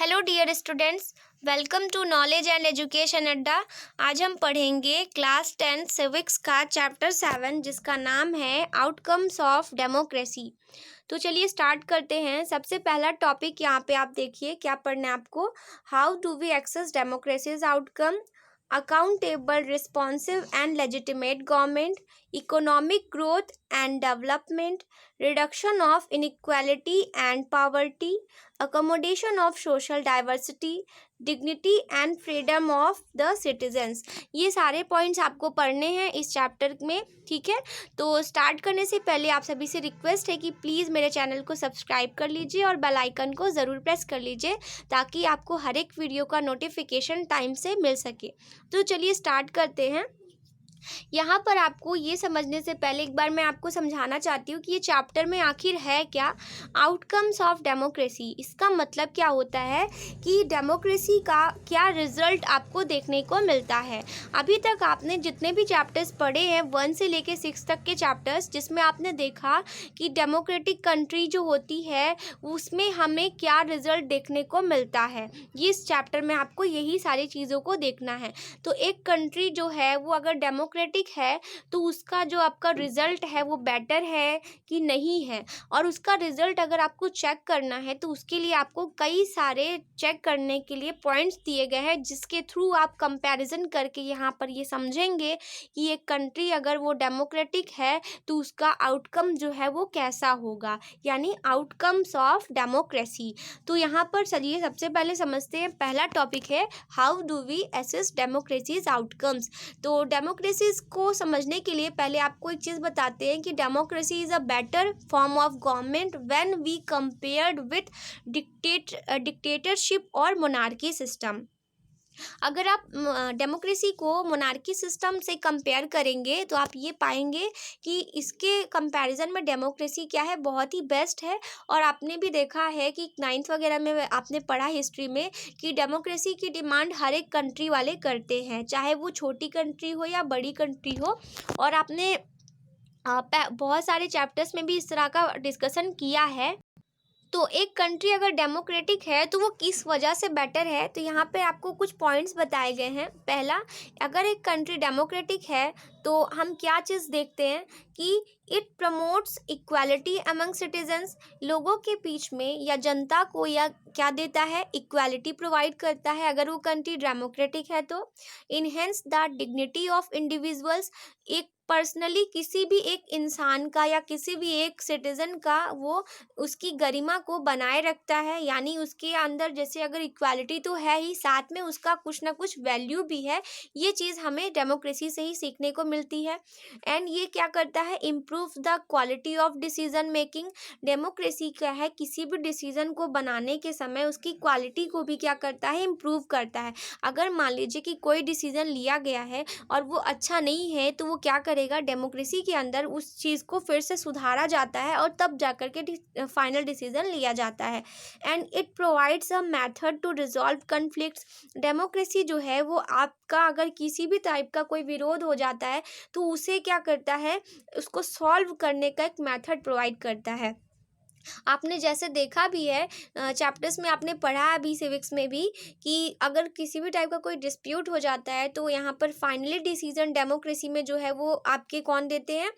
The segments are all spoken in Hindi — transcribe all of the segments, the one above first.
Hello dear students, welcome to knowledge and education Adda. आज हम पढ़ेंगे क्लास 10 सिविक्स का चैप्टर 7 जिसका नाम है आउटकम्स ऑफ डेमोक्रेसी। तो चलिए स्टार्ट करते हैं। सबसे पहला टॉपिक यहाँ पे आप देखिए क्या पढ़ना है आपको। How do we access democracies outcome, accountable, responsive and legitimate government, economic growth and development, reduction of inequality and poverty, accommodation of social diversity, dignity and freedom of the citizens। ये सारे पॉइंट्स आपको पढ़ने हैं इस चैप्टर में, ठीक है। तो स्टार्ट करने से पहले आप सभी से रिक्वेस्ट है कि प्लीज़ मेरे चैनल को सब्सक्राइब कर लीजिए और बेल आइकन को ज़रूर प्रेस कर लीजिए ताकि आपको हर एक वीडियो का नोटिफिकेशन टाइम से मिल सके। तो चलिए स्टार्ट करते हैं। यहाँ पर आपको ये समझने से पहले एक बार मैं आपको समझाना चाहती हूँ कि ये चैप्टर में आखिर है क्या। आउटकम्स ऑफ डेमोक्रेसी, इसका मतलब क्या होता है कि डेमोक्रेसी का क्या रिजल्ट आपको देखने को मिलता है। अभी तक आपने जितने भी चैप्टर्स पढ़े हैं 1 से लेके 6 तक के चैप्टर्स, जिसमें आपने देखा कि डेमोक्रेटिक कंट्री जो होती है उसमें हमें क्या रिजल्ट देखने को मिलता है। ये इस चैप्टर में आपको यही सारी चीज़ों को देखना है। तो एक कंट्री जो है वो अगर डेमोक्रेटिक है तो उसका जो आपका रिजल्ट है वो बेटर है कि नहीं है, और उसका रिजल्ट अगर आपको चेक करना है तो उसके लिए आपको कई सारे चेक करने के लिए पॉइंट्स दिए गए हैं, जिसके थ्रू आप कंपैरिजन करके यहाँ पर ये समझेंगे कि एक कंट्री अगर वो डेमोक्रेटिक है तो उसका आउटकम जो है वो कैसा होगा, यानी आउटकम्स ऑफ डेमोक्रेसी। तो यहाँ पर चलिए सबसे पहले समझते हैं। पहला टॉपिक है how do we assess democracies outcomes. तो डेमोक्रेसी को समझने के लिए पहले आपको एक चीज़ बताते हैं कि democracy is a better form of government when we compared with dictatorship और मोनार्की सिस्टम। अगर आप डेमोक्रेसी को मोनार्की सिस्टम से कंपेयर करेंगे तो आप ये पाएंगे कि इसके कंपैरिजन में डेमोक्रेसी क्या है, बहुत ही बेस्ट है। और आपने भी देखा है कि 9th वगैरह में आपने पढ़ा हिस्ट्री में कि डेमोक्रेसी की डिमांड हर एक कंट्री वाले करते हैं, चाहे वो छोटी कंट्री हो या बड़ी कंट्री हो। और आपने बहुत सारे चैप्टर्स में भी इस तरह का डिस्कशन किया है। तो एक कंट्री अगर डेमोक्रेटिक है तो वो किस वजह से बेटर है, तो यहाँ पे आपको कुछ पॉइंट्स बताए गए हैं। पहला, अगर एक कंट्री डेमोक्रेटिक है तो हम क्या चीज़ देखते हैं कि it promotes equality among citizens, लोगों के बीच में या जनता को या क्या देता है, इक्वालिटी प्रोवाइड करता है अगर वो कंट्री डेमोक्रेटिक है तो। Enhance the dignity of individuals, एक पर्सनली किसी भी एक इंसान का या किसी भी एक सिटीज़न का वो उसकी गरिमा को बनाए रखता है, यानी उसके अंदर जैसे अगर इक्वालिटी तो है ही, साथ में उसका कुछ ना कुछ वैल्यू भी है। ये चीज़ हमें डेमोक्रेसी से ही सीखने को मिलती है। एंड ये क्या करता है, improve the quality of decision making. Democracy क्या है, किसी भी डिसीजन को बनाने के समय उसकी क्वालिटी को भी क्या करता है, इम्प्रूव करता है। अगर मान लीजिए कि कोई डिसीजन लिया गया है और वो अच्छा नहीं है तो वो क्या करेगा, डेमोक्रेसी के अंदर उस चीज़ को फिर से सुधारा जाता है और तब जाकर के फाइनल डिसीजन लिया जाता है। And it provides a method to resolve conflicts. Democracy जो है वो आपका अगर किसी भी टाइप का कोई विरोध हो जाता है तो उसे क्या करता है, उसको सॉल्व करने का एक मेथड प्रोवाइड करता है। आपने जैसे देखा भी है चैप्टर्स में, आपने पढ़ा है अभी सिविक्स में भी कि अगर किसी भी टाइप का कोई डिस्प्यूट हो जाता है तो यहाँ पर फाइनली डिसीजन डेमोक्रेसी में जो है वो आपके कौन देते हैं,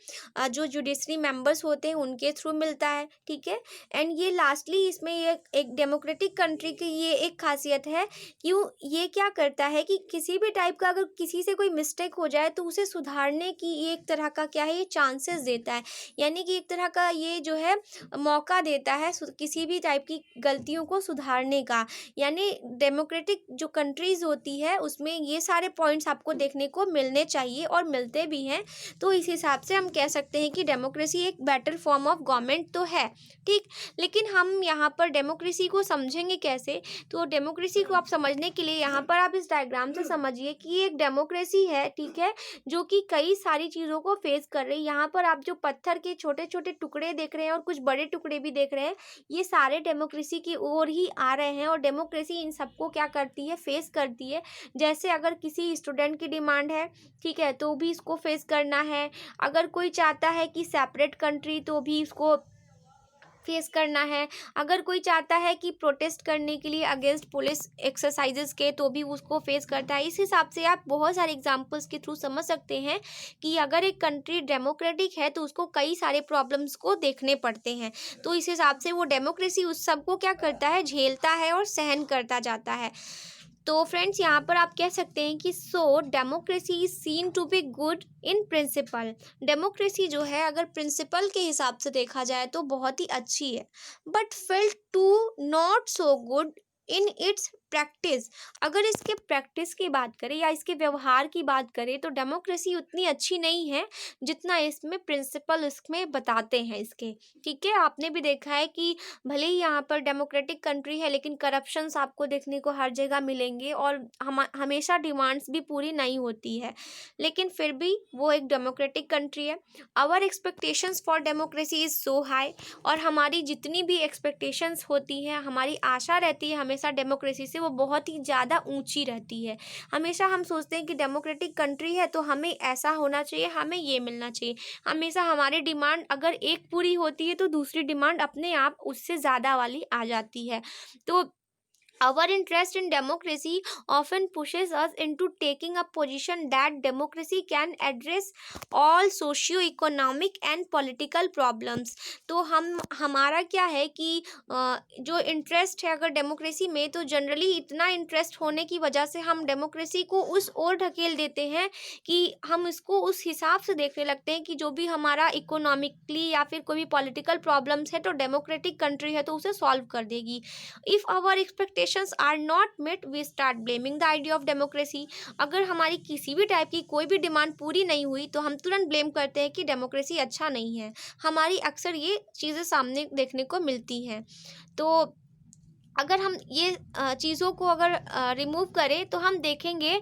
जो जुडिशरी मेंबर्स होते हैं उनके थ्रू मिलता है, ठीक है। एंड ये लास्टली इसमें ये एक डेमोक्रेटिक कंट्री की ये एक खासियत है कि ये क्या करता है कि किसी भी टाइप का अगर किसी से कोई मिस्टेक हो जाए तो उसे सुधारने की ये एक तरह का क्या है, ये चांसेस देता है, यानी कि एक तरह का ये जो है मौका देता है किसी भी टाइप की गलतियों को सुधारने का। यानी डेमोक्रेटिक जो कंट्रीज होती है उसमें ये सारे पॉइंट्स आपको देखने को मिलने चाहिए और मिलते भी हैं। तो इस हिसाब से हम कह सकते हैं कि डेमोक्रेसी एक बेटर फॉर्म ऑफ गवर्नमेंट तो है, ठीक। लेकिन हम यहाँ पर डेमोक्रेसी को समझेंगे कैसे, तो डेमोक्रेसी को आप समझने के लिए यहाँ पर आप इस डायग्राम से समझिए कि एक डेमोक्रेसी है, ठीक है, जो कि कई सारी चीज़ों को फेस कर रही है। यहाँ पर आप जो पत्थर के छोटे छोटे टुकड़े देख रहे हैं और कुछ बड़े टुकड़े भी देख रहे हैं, ये सारे डेमोक्रेसी की ओर ही आ रहे हैं। और डेमोक्रेसी इन सबको क्या करती है, फेस करती है। जैसे अगर किसी स्टूडेंट की डिमांड है, ठीक है, तो भी इसको फेस करना है। अगर कोई चाहता है कि सेपरेट कंट्री, तो भी इसको फेस करना है। अगर कोई चाहता है कि प्रोटेस्ट करने के लिए अगेंस्ट पुलिस एक्सरसाइजेस के, तो भी उसको फेस करता है। इस हिसाब से आप बहुत सारे एग्जांपल्स के थ्रू समझ सकते हैं कि अगर एक कंट्री डेमोक्रेटिक है तो उसको कई सारे प्रॉब्लम्स को देखने पड़ते हैं। तो इस हिसाब से वो डेमोक्रेसी उस सबको क्या करता है, झेलता है और सहन करता जाता है। तो फ्रेंड्स, यहाँ पर आप कह सकते हैं कि so democracy is seen to be good in principle. Democracy जो है अगर प्रिंसिपल के हिसाब से देखा जाए तो बहुत ही अच्छी है, but felt to not so good in its practice. अगर इसके प्रैक्टिस की बात करें या इसके व्यवहार की बात करें तो डेमोक्रेसी उतनी अच्छी नहीं है जितना इसमें प्रिंसिपल इसमें बताते हैं इसके। ठीक है, आपने भी देखा है कि भले ही यहाँ पर डेमोक्रेटिक कंट्री है लेकिन करप्शंस आपको देखने को हर जगह मिलेंगे और हमेशा डिमांड्स भी पूरी नहीं होती है, लेकिन फिर भी वो एक डेमोक्रेटिक कंट्री है। Our expectations for democracy is so high. और हमारी जितनी भी एक्सपेक्टेशंस होती हैं, हमारी आशा रहती है हमेशा डेमोक्रेसी से, वो बहुत ही ज़्यादा ऊंची रहती है। हमेशा हम सोचते हैं कि डेमोक्रेटिक कंट्री है तो हमें ऐसा होना चाहिए, हमें ये मिलना चाहिए। हमेशा हमारी डिमांड अगर एक पूरी होती है तो दूसरी डिमांड अपने आप उससे ज़्यादा वाली आ जाती है। तो our interest in democracy often pushes us into taking a position that democracy can address all socio-economic and political problems। तो हमारा क्या है कि जो इंटरेस्ट है अगर डेमोक्रेसी में, तो जनरली इतना इंटरेस्ट होने की वजह से हम डेमोक्रेसी को उस ओर ढकेल देते हैं कि हम इसको उस हिसाब से देखने लगते हैं कि जो भी हमारा इकोनॉमिकली या फिर कोई भी पॉलिटिकल प्रॉब्लम्स है तो डेमोक्रेटिक कंट्री है तो उसे सॉल्व कर देगी। If our expectations are not met we start blaming the idea of democracy. अगर हमारी किसी भी टाइप की कोई भी डिमांड पूरी नहीं हुई तो हम तुरंत ब्लेम करते हैं कि डेमोक्रेसी अच्छा नहीं है। हमारी अक्सर ये चीज़ें सामने देखने को मिलती हैं। तो अगर हम ये चीज़ों को अगर रिमूव करें तो हम देखेंगे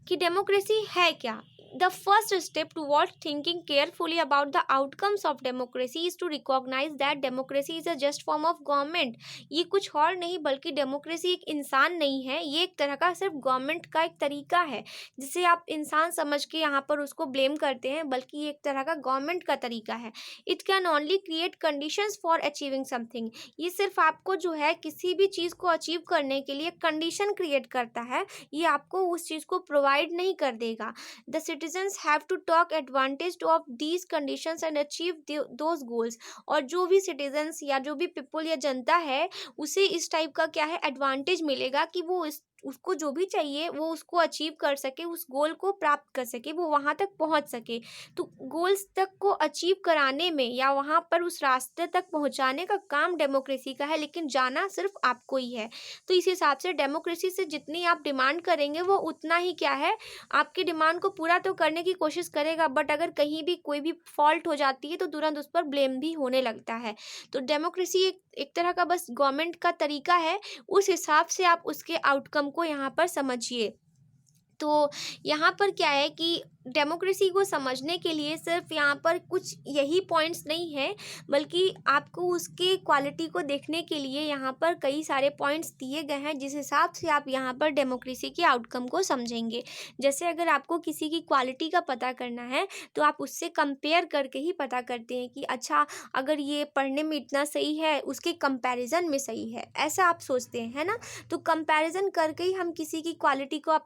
कि डेमोक्रेसी है क्या। The first step toward thinking carefully about the outcomes of democracy is to recognize that democracy is a just form of government। ये कुछ और नहीं बल्कि डेमोक्रेसी एक इंसान नहीं है, ये एक तरह का सिर्फ गवर्नमेंट का एक तरीका है जिसे आप इंसान समझ के यहाँ पर उसको ब्लेम करते हैं, बल्कि ये एक तरह का गवर्नमेंट का तरीका है। It can only create conditions for achieving something. ये सिर्फ आपको जो है किसी भी चीज़ को अचीव करने के लिए कंडीशन क्रिएट करता है, ये आपको उस चीज़ को प्रोवाइड नहीं कर देगा। The citizens have to take advantage of these conditions and achieve those goals। और जो भी citizens या जो भी people या जनता है उसे इस टाइप का क्या है एडवांटेज मिलेगा कि वो उसको जो भी चाहिए वो उसको अचीव कर सके, उस गोल को प्राप्त कर सके, वो वहाँ तक पहुँच सके। तो गोल्स तक को अचीव कराने में या वहाँ पर उस रास्ते तक पहुँचाने का काम डेमोक्रेसी का है, लेकिन जाना सिर्फ आपको ही है। तो इस हिसाब से डेमोक्रेसी से जितनी आप डिमांड करेंगे वो उतना ही क्या है आपकी डिमांड को पूरा तो करने की कोशिश करेगा, बट अगर कहीं भी कोई भी फॉल्ट हो जाती है तो तुरंत उस पर ब्लेम भी होने लगता है। तो डेमोक्रेसी एक तरह का बस गवर्नमेंट का तरीका है, उस हिसाब से आप उसके आउटकम को यहाँ पर समझिए। तो यहाँ पर क्या है कि डेमोक्रेसी को समझने के लिए सिर्फ यहाँ पर कुछ यही पॉइंट्स नहीं है, बल्कि आपको उसके क्वालिटी को देखने के लिए यहाँ पर कई सारे पॉइंट्स दिए गए हैं जिस हिसाब से आप यहाँ पर डेमोक्रेसी के आउटकम को समझेंगे। जैसे अगर आपको किसी की क्वालिटी का पता करना है तो आप उससे कंपेयर करके ही पता करते हैं कि अच्छा अगर ये पढ़ने में इतना सही है उसके कंपैरिजन में सही है, ऐसा आप सोचते हैं, है ना। तो कंपैरिजन करके ही हम किसी की क्वालिटी को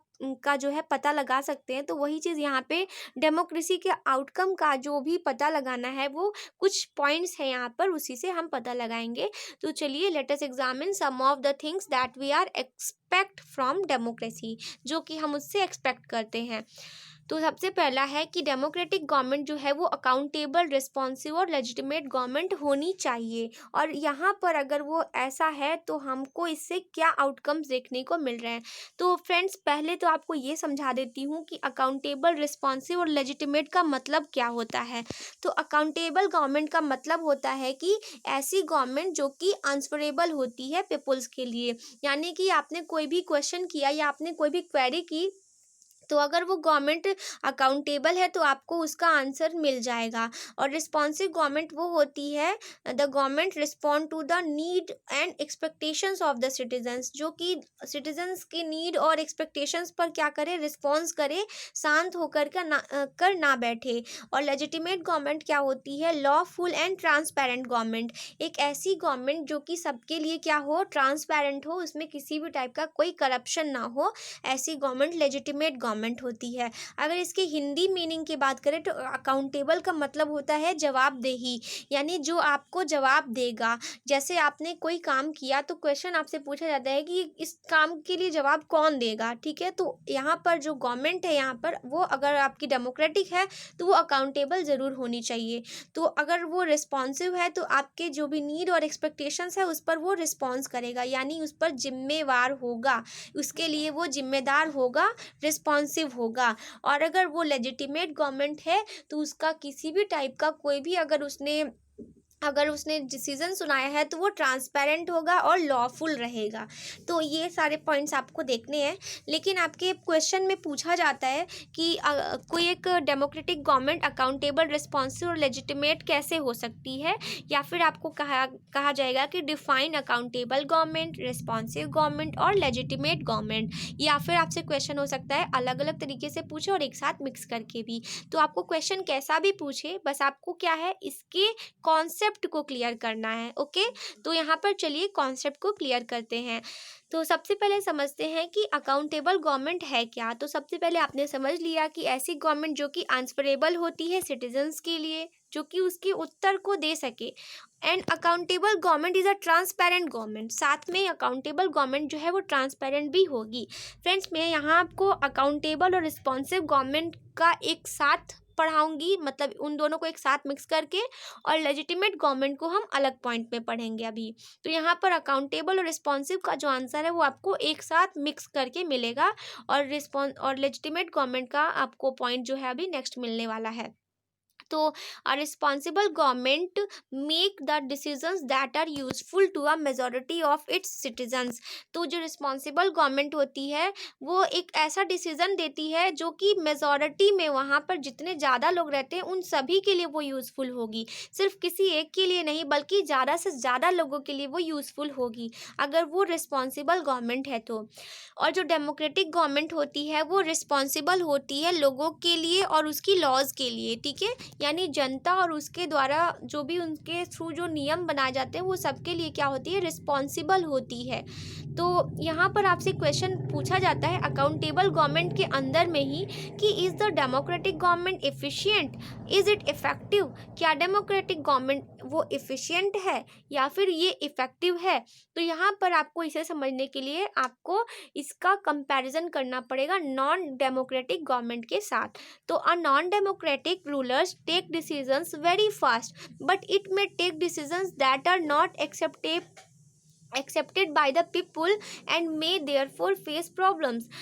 का जो है पता लगा सकते हैं। तो वही चीज़ यहाँ पे डेमोक्रेसी के आउटकम का जो भी पता लगाना है वो कुछ पॉइंट्स हैं यहाँ पर, उसी से हम पता लगाएंगे। तो चलिए let us examine some of the things that we are expect from democracy, जो कि हम उससे एक्सपेक्ट करते हैं। तो सबसे पहला है कि डेमोक्रेटिक गवर्नमेंट जो है वो अकाउंटेबल, रिस्पॉन्सिव और लेजिटिमेट गवर्नमेंट होनी चाहिए। और यहाँ पर अगर वो ऐसा है तो हमको इससे क्या आउटकम्स देखने को मिल रहे हैं। तो फ्रेंड्स पहले तो आपको ये समझा देती हूँ कि अकाउंटेबल, रिस्पॉन्सिव और लेजिटिमेट का मतलब क्या होता है। तो अकाउंटेबल गवर्नमेंट का मतलब होता है कि ऐसी गवर्नमेंट जो कि आंसरेबल होती है पीपल्स के लिए। यानी कि आपने कोई भी क्वेश्चन किया या आपने कोई भी क्वेरी की तो अगर वो गवर्नमेंट अकाउंटेबल है तो आपको उसका आंसर मिल जाएगा। और रिस्पॉन्सिव गवर्नमेंट वो होती है, the government respond to the need and expectations of the citizens, जो कि सिटीजन्स की नीड और एक्सपेक्टेशंस पर क्या करे, रिस्पॉन्स करे, शांत होकर कर ना बैठे। और लेजिटिमेट गवर्नमेंट क्या होती है, लॉफुल एंड ट्रांसपेरेंट गवर्नमेंट, एक ऐसी गवर्नमेंट जो कि सबके लिए क्या हो, ट्रांसपेरेंट हो, उसमें किसी भी टाइप का कोई करप्शन ना हो, ऐसी गवर्नमेंट लेजिटिमेट गवर्नमेंट होती है। अगर इसकी हिंदी मीनिंग की बात करें तो अकाउंटेबल का मतलब होता है जवाबदेही, यानी जो आपको जवाब देगा। जैसे आपने कोई काम किया तो क्वेश्चन आपसे पूछा जाता है कि इस काम के लिए जवाब कौन देगा, ठीक है। तो यहाँ पर जो गवर्नमेंट है, यहाँ पर वो अगर आपकी डेमोक्रेटिक है तो वो अकाउंटेबल ज़रूर होनी चाहिए। तो अगर वो रिस्पॉन्सिव है तो आपके जो भी नीड और एक्सपेक्टेशंस है उस पर वो रिस्पॉन्स करेगा, यानी उस पर जिम्मेवार होगा, उसके लिए वो जिम्मेदार होगा, रिस्पॉन्सिव होगा। और अगर वो लेजिटिमेट गवर्नमेंट है तो उसका किसी भी टाइप का कोई भी अगर उसने डिसीजन सुनाया है तो वो ट्रांसपेरेंट होगा और लॉफुल रहेगा। तो ये सारे पॉइंट्स आपको देखने हैं। लेकिन आपके क्वेश्चन में पूछा जाता है कि कोई एक डेमोक्रेटिक गवर्नमेंट अकाउंटेबल, रिस्पॉन्सिव और लेजिटिमेट कैसे हो सकती है, या फिर आपको कहा जाएगा कि define accountable government, responsive government और लेजिटिमेट गवर्नमेंट। या फिर आपसे क्वेश्चन हो सकता है अलग अलग तरीके से पूछे और एक साथ मिक्स करके भी। तो आपको क्वेश्चन कैसा भी पूछे, बस आपको क्या है, इसके कॉन्सेप्ट को क्लियर करना है। ओके, तो यहाँ पर चलिए कॉन्सेप्ट को क्लियर करते हैं। तो सबसे पहले समझते हैं कि अकाउंटेबल गवर्नमेंट है क्या। तो सबसे पहले आपने समझ लिया कि ऐसी गवर्नमेंट जो कि आंसरेबल होती है सिटीजन्स के लिए, जो कि उसके उत्तर को दे सके। And accountable government is a transparent government, साथ में अकाउंटेबल गवर्नमेंट जो है वो ट्रांसपेरेंट भी होगी। फ्रेंड्स, मैं यहाँ आपको अकाउंटेबल और रिस्पॉन्सिव गवर्नमेंट का एक साथ पढ़ाऊंगी, मतलब उन दोनों को एक साथ मिक्स करके, और लेजिटिमेट गवर्नमेंट को हम अलग पॉइंट में पढ़ेंगे अभी। तो यहाँ पर अकाउंटेबल और रिस्पॉन्सिव का जो आंसर है वो आपको एक साथ मिक्स करके मिलेगा, और लेजिटिमेट गवर्नमेंट का आपको पॉइंट जो है अभी नेक्स्ट मिलने वाला है। तो a responsible government make the decisions that are useful to a majority of its citizens. तो जो रिस्पॉन्सिबल गवर्नमेंट होती है वो एक ऐसा डिसीजन देती है जो कि मेजॉरिटी में, वहाँ पर जितने ज़्यादा लोग रहते हैं उन सभी के लिए वो यूज़फुल होगी, सिर्फ किसी एक के लिए नहीं बल्कि ज़्यादा से ज़्यादा लोगों के लिए वो यूज़फुल होगी अगर वो रिस्पॉन्सिबल गवर्नमेंट है तो। और जो डेमोक्रेटिक गवर्नमेंट होती है वो रिस्पॉन्सिबल होती है लोगों के लिए और उसकी लॉज के लिए, ठीक है, यानी जनता और उसके द्वारा जो भी उनके थ्रू जो नियम बनाए जाते हैं वो सबके लिए क्या होती है, रिस्पॉन्सिबल होती है। तो यहाँ पर आपसे क्वेश्चन पूछा जाता है अकाउंटेबल गवर्नमेंट के अंदर में ही कि is the democratic government efficient, is it effective. क्या डेमोक्रेटिक गवर्नमेंट वो एफिशिएंट है या फिर ये इफ़ेक्टिव है। तो यहाँ पर आपको इसे समझने के लिए आपको इसका कंपैरिजन करना पड़ेगा नॉन डेमोक्रेटिक गवर्नमेंट के साथ। तो a non democratic rulers take decisions very fast but it may take decisions that are not accepted by the people and may therefore face problems।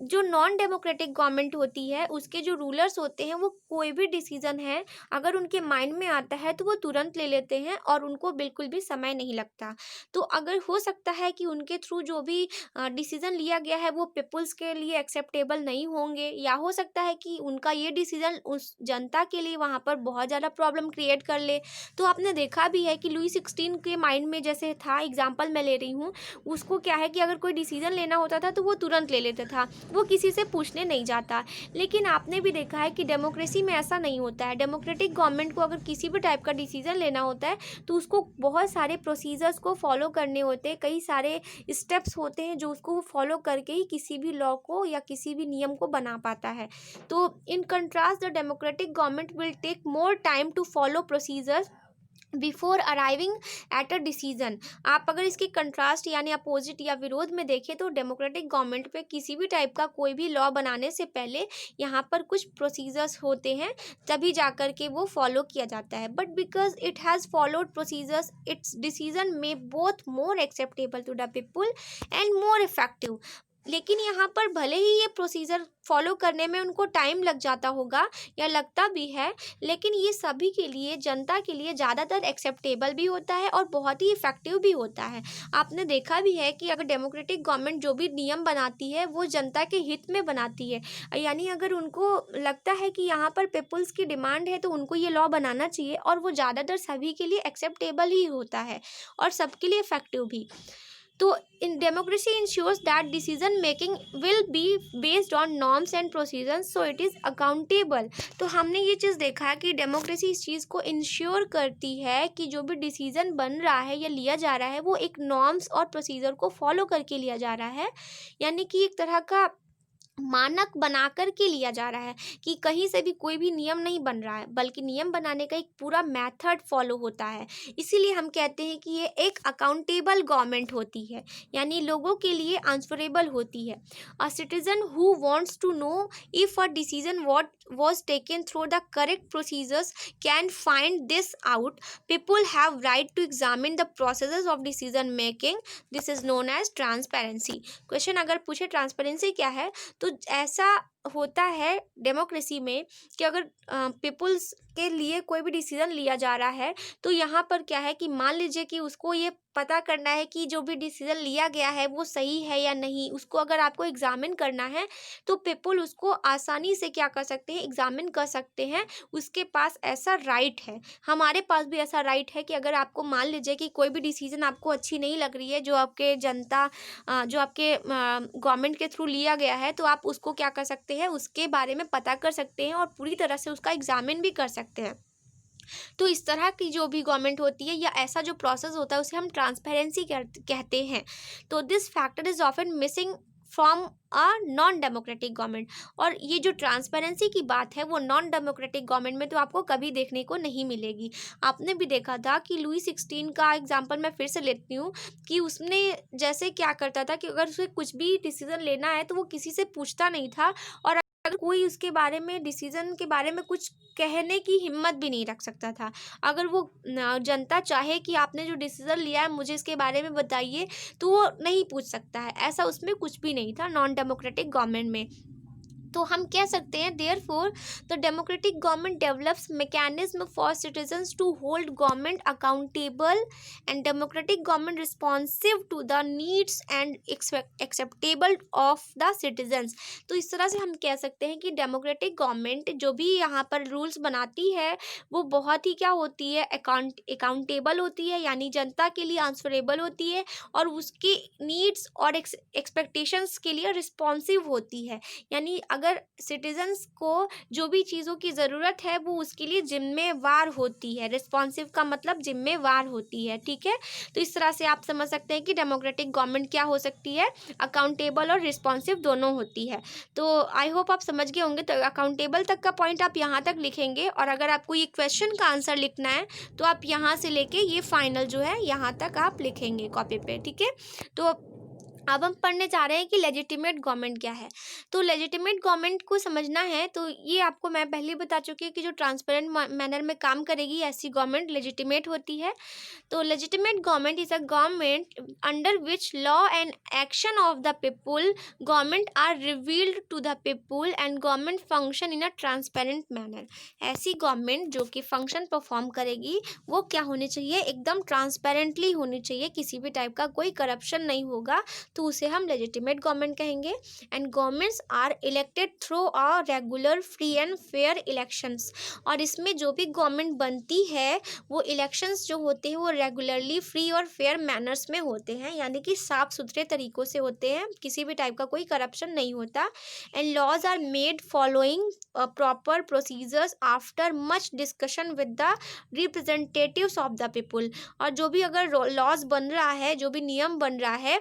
जो नॉन डेमोक्रेटिक गवर्नमेंट होती है उसके जो रूलर्स होते हैं वो कोई भी डिसीजन है अगर उनके माइंड में आता है तो वो तुरंत ले लेते हैं और उनको बिल्कुल भी समय नहीं लगता। तो अगर हो सकता है कि उनके थ्रू जो भी डिसीजन लिया गया है वो पीपल्स के लिए एक्सेप्टेबल नहीं होंगे, या हो सकता है कि उनका ये डिसीजन उस जनता के लिए वहाँ पर बहुत ज़्यादा प्रॉब्लम क्रिएट कर ले। तो आपने देखा भी है कि लुई 16 के माइंड में जैसे था, एग्जाम्पल मैं ले रही हूँ, उसको क्या है कि अगर कोई डिसीजन लेना होता था तो वो तुरंत ले लेता था, वो किसी से पूछने नहीं जाता। लेकिन आपने भी देखा है कि डेमोक्रेसी में ऐसा नहीं होता है। डेमोक्रेटिक गवर्नमेंट को अगर किसी भी टाइप का डिसीजन लेना होता है तो उसको बहुत सारे प्रोसीजर्स को फॉलो करने होते हैं, कई सारे स्टेप्स होते हैं जो उसको फॉलो करके ही किसी भी लॉ को या किसी भी नियम को बना पाता है। तो in contrast the democratic government will take more time to follow procedures before arriving at a decision. आप अगर इसकी कंट्रास्ट यानी अपोजिट या विरोध में देखें तो डेमोक्रेटिक गवर्नमेंट पे किसी भी टाइप का कोई भी लॉ बनाने से पहले यहाँ पर कुछ प्रोसीजर्स होते हैं, तभी जाकर के वो फॉलो किया जाता है। But because it has followed procedures it's decision में both more acceptable to the people and more effective. लेकिन यहाँ पर भले ही ये प्रोसीजर फॉलो करने में उनको टाइम लग जाता होगा या लगता भी है, लेकिन ये सभी के लिए, जनता के लिए ज़्यादातर एक्सेप्टेबल भी होता है और बहुत ही इफ़ेक्टिव भी होता है। आपने देखा भी है कि अगर डेमोक्रेटिक गवर्नमेंट जो भी नियम बनाती है वो जनता के हित में बनाती है, यानी अगर उनको लगता है कि यहाँ पर पीपल्स की डिमांड है तो उनको ये लॉ बनाना चाहिए, और वो ज़्यादातर सभी के लिए एक्सेप्टेबल ही होता है और सबके लिए इफ़ेक्टिव भी। तो in democracy ensures that decision making will be based on norms and procedures, so it is accountable. तो हमने ये चीज़ देखा है कि डेमोक्रेसी इस चीज़ को इंश्योर करती है कि जो भी डिसीजन बन रहा है या लिया जा रहा है वो एक नॉर्म्स और प्रोसीजर को फॉलो करके लिया जा रहा है, यानी कि एक तरह का मानक बना कर के लिया जा रहा है कि कहीं से भी कोई भी नियम नहीं बन रहा है, बल्कि नियम बनाने का एक पूरा मेथड फॉलो होता है। इसीलिए हम कहते हैं कि ये एक अकाउंटेबल गवर्नमेंट होती है, यानी लोगों के लिए आंसरेबल होती है। A citizen who wants to know if a decision what was taken through the correct procedures can find this out. People have right to examine the processes of decision making. This is known as transparency. Question अगर पूछे ट्रांसपेरेंसी क्या है, तो ऐसा होता है डेमोक्रेसी में कि अगर पीपल्स के लिए कोई भी डिसीजन लिया जा रहा है तो यहाँ पर क्या है कि मान लीजिए कि उसको ये पता करना है कि जो भी डिसीजन लिया गया है वो सही है या नहीं, उसको अगर आपको एग्जामिन करना है तो पीपल उसको आसानी से क्या कर सकते हैं, एग्जामिन कर सकते हैं। उसके पास ऐसा राइट है, हमारे पास भी ऐसा राइट है कि अगर आपको मान लीजिए कि कोई भी डिसीजन आपको अच्छी नहीं लग रही है जो आपके जो आपके गवर्नमेंट के थ्रू लिया गया है, तो आप उसको क्या कर सकते हैं, उसके बारे में पता कर सकते हैं और पूरी तरह से उसका एग्जामिन भी कर सकते हैं। तो इस तरह की जो भी गवर्नमेंट होती है या ऐसा जो प्रोसेस होता है उसे हम ट्रांसपेरेंसी कहते हैं। तो this factor is often missing from a non democratic government. और ये जो ट्रांसपेरेंसी की बात है वो नॉन डेमोक्रेटिक गवर्नमेंट में तो आपको कभी देखने को नहीं मिलेगी। आपने भी देखा था कि लुई 16 का एग्जांपल मैं फिर से लेती हूँ कि उसने जैसे क्या करता था कि अगर उसे कुछ भी डिसीजन लेना है तो वो किसी से पूछता नहीं था, और अगर कोई उसके बारे में, डिसीजन के बारे में कुछ कहने की हिम्मत भी नहीं रख सकता था। अगर वो जनता चाहे कि आपने जो डिसीजन लिया है मुझे इसके बारे में बताइए, तो वो नहीं पूछ सकता है, ऐसा उसमें कुछ भी नहीं था नॉन डेमोक्रेटिक गवर्नमेंट में। तो हम कह सकते हैं therefore the democratic government develops mechanism for citizens to hold government accountable and democratic government responsive to the needs and acceptable of the citizens. तो इस तरह से हम कह सकते हैं कि डेमोक्रेटिक गवर्नमेंट जो भी यहाँ पर रूल्स बनाती है वो बहुत ही क्या होती है, अकाउंटेबल होती है, यानी जनता के लिए आंसरेबल होती है और उसकी नीड्स और एक्सपेक्टेशंस के लिए रिस्पॉन्सिव होती है। यानी अगर सिटीजन्स को जो भी चीज़ों की ज़रूरत है वो उसके लिए जिम्मेवार होती है। रिस्पॉन्सिव का मतलब जिम्मेवार होती है, ठीक है। तो इस तरह से आप समझ सकते हैं कि डेमोक्रेटिक गवर्नमेंट क्या हो सकती है, अकाउंटेबल और रिस्पॉन्सिव दोनों होती है। तो आई होप आप समझ गए होंगे। तो अकाउंटेबल तक का पॉइंट आप यहाँ तक लिखेंगे, और अगर आपको ये क्वेश्चन का आंसर लिखना है तो आप यहाँ से लेके ये फाइनल जो है यहाँ तक आप लिखेंगे कॉपी पे, ठीक है। तो अब हम पढ़ने जा रहे हैं कि लेजिटिमेट गवर्नमेंट क्या है। तो लेजिटिमेट गवर्नमेंट को समझना है तो ये आपको मैं पहले बता चुकी हूँ कि जो ट्रांसपेरेंट मैनर में काम करेगी ऐसी गवर्नमेंट लेजिटिमेट होती है। तो legitimate government is a government under which law and action of the people government are revealed to the people and government function in a transparent manner. ऐसी गवर्नमेंट जो कि फंक्शन परफॉर्म करेगी वो क्या होनी चाहिए, एकदम ट्रांसपेरेंटली होनी चाहिए, किसी भी टाइप का कोई करप्शन नहीं होगा, तो उसे हम लेजिटिमेट गवर्नमेंट कहेंगे। And governments are elected through a regular free and fair elections. और इसमें जो भी गवर्नमेंट बनती है वो इलेक्शंस जो होते हैं वो रेगुलरली फ्री और फेयर मैनर्स में होते हैं, यानी कि साफ सुथरे तरीक़ों से होते हैं, किसी भी टाइप का कोई करप्शन नहीं होता। And laws are made following proper procedures after much discussion with the representatives of the people. और जो भी अगर लॉज बन रहा है, जो भी नियम बन रहा है,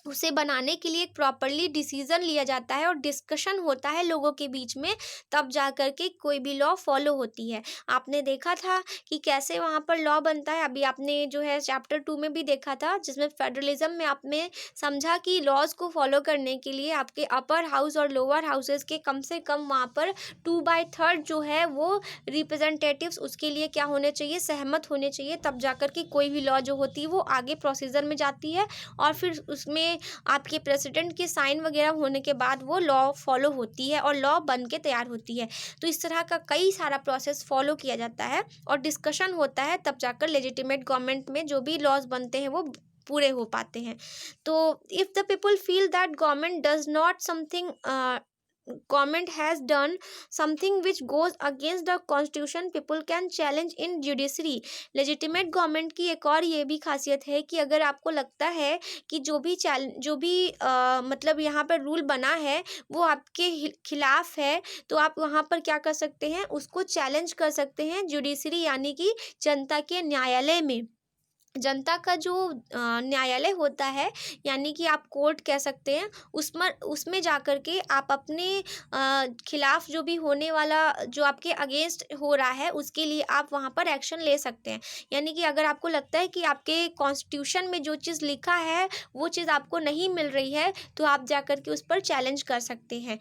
उसे बनाने के लिए एक प्रॉपरली डिसीजन लिया जाता है और डिस्कशन होता है लोगों के बीच में, तब जा कर के कोई भी लॉ फॉलो होती है। आपने देखा था कि कैसे वहाँ पर लॉ बनता है, अभी आपने जो है चैप्टर 2 में भी देखा था, जिसमें फेडरलिज्म में आपने समझा कि लॉज को फॉलो करने के लिए आपके अपर हाउस और लोअर हाउसेस के कम से कम वहाँ पर 2/3 जो है वो रिप्रेजेंटेटिव्स उसके लिए क्या होने चाहिए, सहमत होने चाहिए, तब जा कर के कोई भी लॉ जो होती है वो आगे प्रोसीजर में जाती है और फिर उसमें उसमें आपके प्रेसिडेंट के साइन वगैरह होने के बाद वो लॉ फॉलो होती है और लॉ बन के तैयार होती है। तो इस तरह का कई सारा प्रोसेस फॉलो किया जाता है और डिस्कशन होता है, तब जाकर लेजिटिमेट गवर्नमेंट में जो भी लॉज बनते हैं वो पूरे हो पाते हैं। तो if the people feel that government does not something government has done something which goes against the constitution, people can challenge in judiciary। legitimate government की एक और ये भी खासियत है कि अगर आपको लगता है कि जो भी मतलब यहाँ पर रूल बना है वो आपके खिलाफ है, तो आप वहाँ पर क्या कर सकते हैं, उसको चैलेंज कर सकते हैं जुडिशरी यानी कि जनता के न्यायालय में। जनता का जो न्यायालय होता है यानी कि आप कोर्ट कह सकते हैं, उसमें जाकर के आप अपने खिलाफ जो भी होने वाला, जो आपके अगेंस्ट हो रहा है, उसके लिए आप वहाँ पर एक्शन ले सकते हैं। यानी कि अगर आपको लगता है कि आपके कॉन्स्टिट्यूशन में जो चीज़ लिखा है वो चीज़ आपको नहीं मिल रही है, तो आप जाकर के उस पर चैलेंज कर सकते हैं।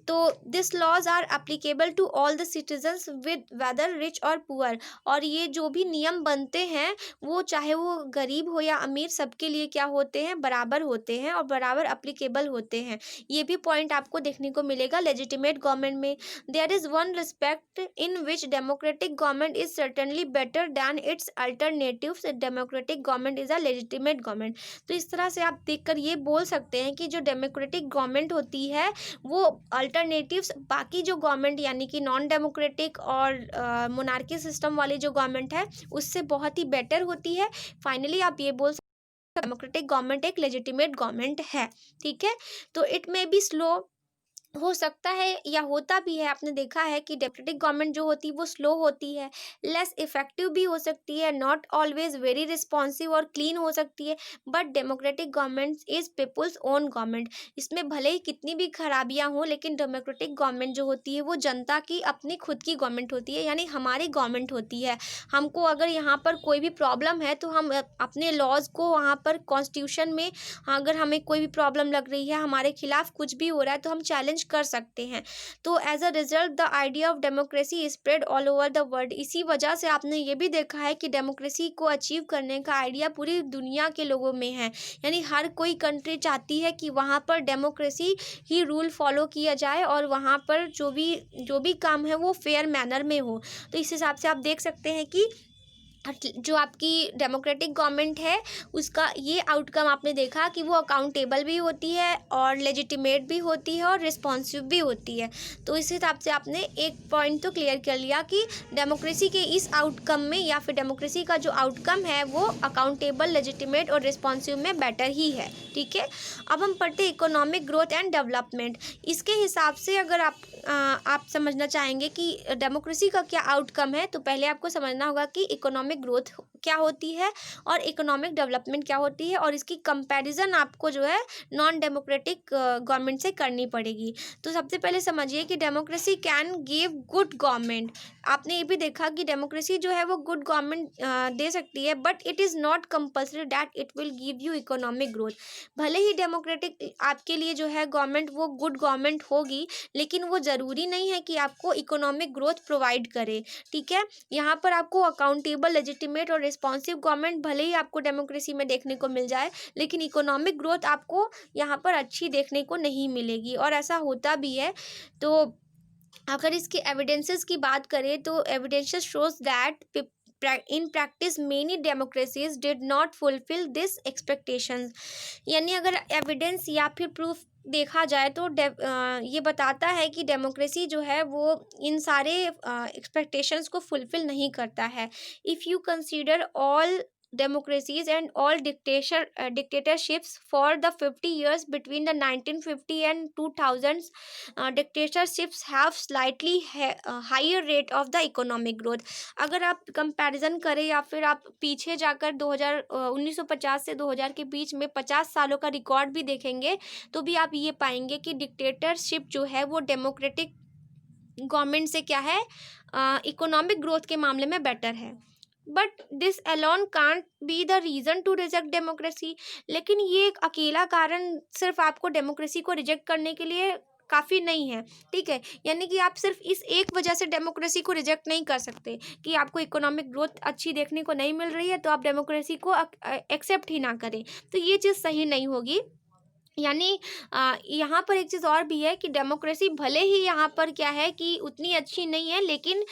तो this laws are applicable to all the citizens with whether rich or poor. और ये जो भी नियम बनते हैं वो चाहे वो गरीब हो या अमीर, सबके लिए क्या होते हैं, बराबर होते हैं और बराबर अप्लीकेबल होते हैं। ये भी पॉइंट आपको देखने को मिलेगा लेजिटिमेट गवर्नमेंट में। There is one respect in which democratic government is certainly better than its alternatives. Democratic government is a legitimate government. तो इस तरह से आप देखकर ये बोल सकते हैं कि जो डेमोक्रेटिक गवर्नमेंट होती है वो अल्टरनेटिव्स बाकी जो गवर्नमेंट यानी कि नॉन डेमोक्रेटिक और मोनार्की सिस्टम वाली जो गवर्नमेंट है उससे बहुत ही बेटर होती है। फाइनली आप ये बोल सकते डेमोक्रेटिक गवर्नमेंट एक लेजिटिमेट गवर्नमेंट है। ठीक है, तो इट मे बी स्लो हो सकता है या होता भी है। आपने देखा है कि डेमोक्रेटिक गवर्नमेंट जो होती है वो स्लो होती है, लेस इफेक्टिव भी हो सकती है, नॉट ऑलवेज वेरी रिस्पॉन्सिव और क्लीन हो सकती है। But democratic government is people's own government. इसमें भले ही कितनी भी खराबियां हों, लेकिन डेमोक्रेटिक गवर्नमेंट जो होती है वो जनता की अपनी खुद की गवर्नमेंट होती है, यानी हमारी गवर्नमेंट होती है। हमको अगर यहाँ पर कोई भी प्रॉब्लम है तो हम अपने लॉज को वहाँ पर कॉन्स्टिट्यूशन में, अगर हमें कोई भी प्रॉब्लम लग रही है, हमारे खिलाफ कुछ भी हो रहा है, तो हम चैलेंज कर सकते हैं। तो as a result the idea of democracy spread all over the world. इसी वजह से आपने ये भी देखा है कि डेमोक्रेसी को अचीव करने का आइडिया पूरी दुनिया के लोगों में है। यानी हर कोई कंट्री चाहती है कि वहाँ पर डेमोक्रेसी ही रूल फॉलो किया जाए और वहाँ पर जो भी काम है वो फेयर मैनर में हो। तो इस हिसाब से आप देख सकते हैं कि जो आपकी डेमोक्रेटिक गवर्नमेंट है उसका ये आउटकम आपने देखा कि वो अकाउंटेबल भी होती है और लेजिटिमेट भी होती है और रिस्पॉन्सिव भी होती है। तो इस हिसाब से आपने एक पॉइंट तो क्लियर कर लिया कि डेमोक्रेसी के इस आउटकम में या फिर डेमोक्रेसी का जो आउटकम है वो अकाउंटेबल, लेजिटिमेट और रिस्पॉन्सिव में बेटर ही है। ठीक है, अब हम पढ़ते हैं इकोनॉमिक ग्रोथ एंड डेवलपमेंट। इसके हिसाब से अगर आप समझना चाहेंगे कि डेमोक्रेसी का क्या आउटकम है, तो पहले आपको समझना होगा कि इकोनॉमिक ग्रोथ क्या होती है और इकोनॉमिक डेवलपमेंट क्या होती है, और इसकी कंपैरिजन आपको जो है नॉन डेमोक्रेटिक गवर्नमेंट से करनी पड़ेगी। तो सबसे पहले समझिए कि democracy can give good government. आपने ये भी देखा कि डेमोक्रेसी जो है वो गुड गवर्नमेंट दे सकती है, but it is not compulsory that it will give you economic growth. भले ही डेमोक्रेटिक आपके लिए जो है गवर्नमेंट वो गुड गवर्नमेंट होगी, लेकिन वो ज़रूरी नहीं है कि आपको इकोनॉमिक ग्रोथ प्रोवाइड करे। ठीक है, यहाँ पर आपको अकाउंटेबल, लेजिटिमेट और रिस्पॉन्सिव गवर्नमेंट भले ही आपको डेमोक्रेसी में देखने को मिल जाए, लेकिन इकोनॉमिक ग्रोथ आपको यहाँ पर अच्छी देखने को नहीं मिलेगी, और ऐसा होता भी है। तो अगर इसके एविडेंसेस की बात करें तो evidences shows that in practice many democracies did not fulfil this expectations. यानी अगर एविडेंस या फिर प्रूफ देखा जाए तो ये बताता है कि डेमोक्रेसी जो है वो इन सारे एक्सपेक्टेशंस को फुलफिल नहीं करता है। If you consider all democracies and all dictatorships for the 50 years between the 1950 and 2000s, dictatorships have slightly higher rate of the economic growth। अगर आप कंपैरिजन करें या फिर आप पीछे जाकर 1950 से 2000 के बीच में 50 सालों का रिकॉर्ड भी देखेंगे, तो भी आप ये पाएंगे कि डिक्टेटरशिप जो है वो डेमोक्रेटिक गवर्नमेंट से क्या है, इकोनॉमिक ग्रोथ के मामले में बेटर है। But this alone can't be the reason to reject democracy. लेकिन ये एक अकेला कारण सिर्फ आपको डेमोक्रेसी को रिजेक्ट करने के लिए काफ़ी नहीं है। ठीक है, यानी कि आप सिर्फ इस एक वजह से डेमोक्रेसी को रिजेक्ट नहीं कर सकते कि आपको इकोनॉमिक ग्रोथ अच्छी देखने को नहीं मिल रही है तो आप डेमोक्रेसी को एक्सेप्ट ही ना करें, तो ये चीज़ सही नहीं होगी। यानी यहाँ पर एक चीज़ और भी है कि डेमोक्रेसी भले ही यहाँ पर क्या है कि उतनी अच्छी नहीं है, लेकिन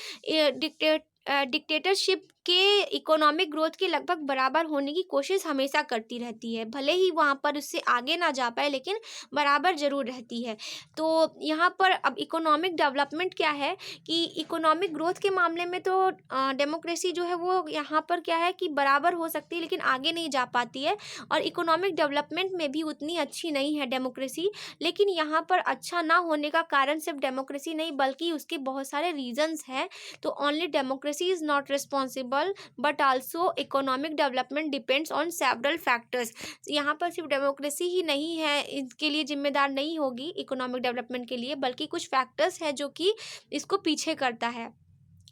डिक्टेटरशिप के इकोनॉमिक ग्रोथ के लगभग बराबर होने की कोशिश हमेशा करती रहती है। भले ही वहाँ पर उससे आगे ना जा पाए, लेकिन बराबर ज़रूर रहती है। तो यहाँ पर अब इकोनॉमिक डेवलपमेंट क्या है कि इकोनॉमिक ग्रोथ के मामले में तो डेमोक्रेसी जो है वो यहाँ पर क्या है कि बराबर हो सकती है, लेकिन आगे नहीं जा पाती है। और इकोनॉमिक डेवलपमेंट में भी उतनी अच्छी नहीं है डेमोक्रेसी। लेकिन यहाँ पर अच्छा ना होने का कारण सिर्फ डेमोक्रेसी नहीं, बल्कि उसके बहुत सारे रीजंस हैं। तो only democracy is not responsible, but also economic development depends on several factors. यहाँ पर सिर्फ डेमोक्रेसी ही नहीं है, इसके लिए जिम्मेदार नहीं होगी इकोनॉमिक डेवलपमेंट के लिए, बल्कि कुछ फैक्टर्स हैं जो कि इसको पीछे करता है।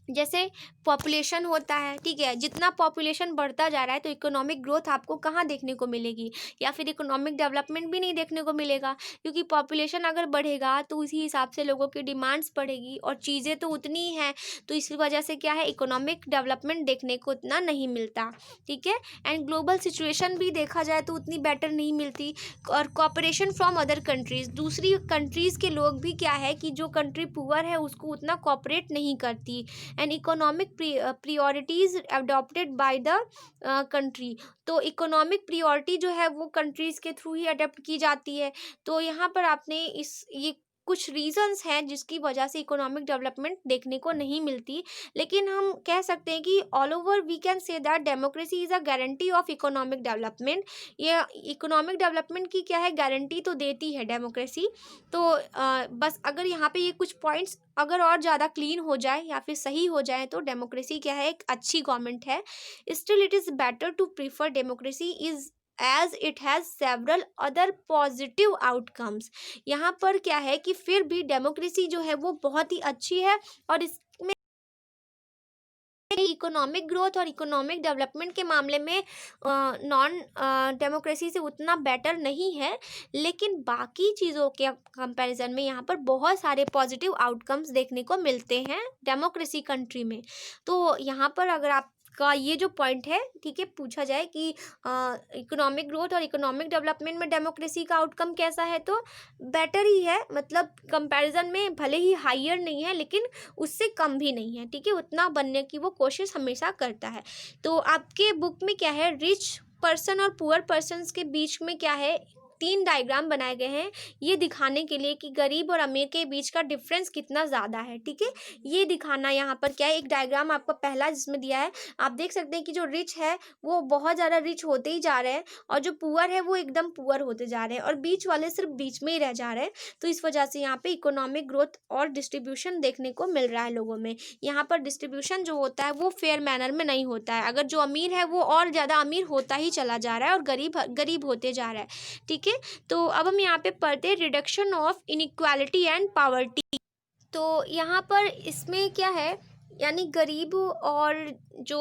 जैसे पॉपुलेशन होता है, ठीक है, जितना पॉपुलेशन बढ़ता जा रहा है तो इकोनॉमिक ग्रोथ आपको कहाँ देखने को मिलेगी, या फिर इकोनॉमिक डेवलपमेंट भी नहीं देखने को मिलेगा। क्योंकि पॉपुलेशन अगर बढ़ेगा तो उसी हिसाब से लोगों की डिमांड्स बढ़ेगी, और चीज़ें तो उतनी ही हैं, तो इसी वजह से क्या है, इकोनॉमिक डेवलपमेंट देखने को उतना नहीं मिलता। ठीक है। एंड ग्लोबल सिचुएशन भी देखा जाए तो उतनी बेटर नहीं मिलती। और कॉपरेशन फ्रॉम अदर कंट्रीज़, दूसरी कंट्रीज़ के लोग भी क्या है कि जो कंट्री पुअर है उसको उतना कॉपरेट नहीं करती। And economic priorities adopted by the country. तो इकोनॉमिक priority जो है वो कंट्रीज़ के थ्रू ही अडेप्ट की जाती है। तो यहाँ पर आपने ये कुछ रीजंस हैं जिसकी वजह से इकोनॉमिक डेवलपमेंट देखने को नहीं मिलती। लेकिन हम कह सकते हैं कि all over we can say that democracy is a guarantee of economic development. ये इकोनॉमिक डेवलपमेंट की क्या है, गारंटी तो देती है डेमोक्रेसी। तो बस अगर यहाँ पे ये कुछ पॉइंट्स अगर और ज़्यादा क्लीन हो जाए या फिर सही हो जाए तो डेमोक्रेसी क्या है, एक अच्छी गवर्नमेंट है। Still it is better to prefer democracy is as it has several other positive outcomes. यहाँ पर क्या है कि फिर भी डेमोक्रेसी जो है वो बहुत ही अच्छी है, और इसमें इकोनॉमिक ग्रोथ और इकोनॉमिक डेवलपमेंट के मामले में नॉन डेमोक्रेसी से उतना बेटर नहीं है। लेकिन बाकी चीज़ों के कंपैरिजन में यहाँ पर बहुत सारे पॉजिटिव आउटकम्स देखने को मिलते हैं डेमोक्रेसी कंट्री में। तो यहाँ पर अगर आपका ये जो पॉइंट है, ठीक है, पूछा जाए कि इकोनॉमिक ग्रोथ और इकोनॉमिक डेवलपमेंट में डेमोक्रेसी का आउटकम कैसा है, तो बेटर ही है। मतलब कंपैरिजन में भले ही हायर नहीं है, लेकिन उससे कम भी नहीं है। ठीक है, उतना बनने की वो कोशिश हमेशा करता है। तो आपके बुक में क्या है, रिच पर्सन और पुअर पर्सन्स के बीच में क्या है, 3 डायग्राम बनाए गए हैं, ये दिखाने के लिए कि गरीब और अमीर के बीच का डिफरेंस कितना ज़्यादा है। ठीक है, ये दिखाना यहाँ पर क्या है, एक डायग्राम आपको पहला जिसमें दिया है, आप देख सकते हैं कि जो रिच है वो बहुत ज़्यादा रिच होते ही जा रहे हैं, और जो पुअर है वो एकदम पुअर होते जा रहे हैं, और बीच वाले सिर्फ बीच में ही रह जा रहे हैं। तो इस वजह से यहाँ पे इकोनॉमिक ग्रोथ और डिस्ट्रीब्यूशन देखने को मिल रहा है लोगों में। यहाँ पर डिस्ट्रीब्यूशन जो होता है वो फेयर मैनर में नहीं होता है। अगर जो अमीर है वो और ज़्यादा अमीर होता ही चला जा रहा है, और गरीब गरीब होते जा रहा है। ठीक है। तो अब हम यहाँ पे पढ़ते हैं reduction of inequality and poverty. तो यहाँ पर इसमें क्या है, यानी गरीब और जो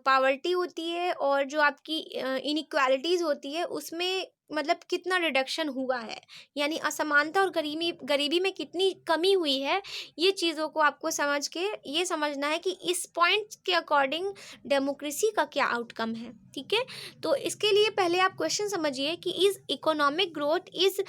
पावर्टी होती है और जो आपकी इनइक्वालिटीज़ होती है उसमें मतलब कितना रिडक्शन हुआ है, यानी असमानता और गरीबी गरीबी में कितनी कमी हुई है, ये चीज़ों को आपको समझ के ये समझना है कि इस पॉइंट के अकॉर्डिंग डेमोक्रेसी का क्या आउटकम है। ठीक है, तो इसके लिए पहले आप क्वेश्चन समझिए कि is economic growth is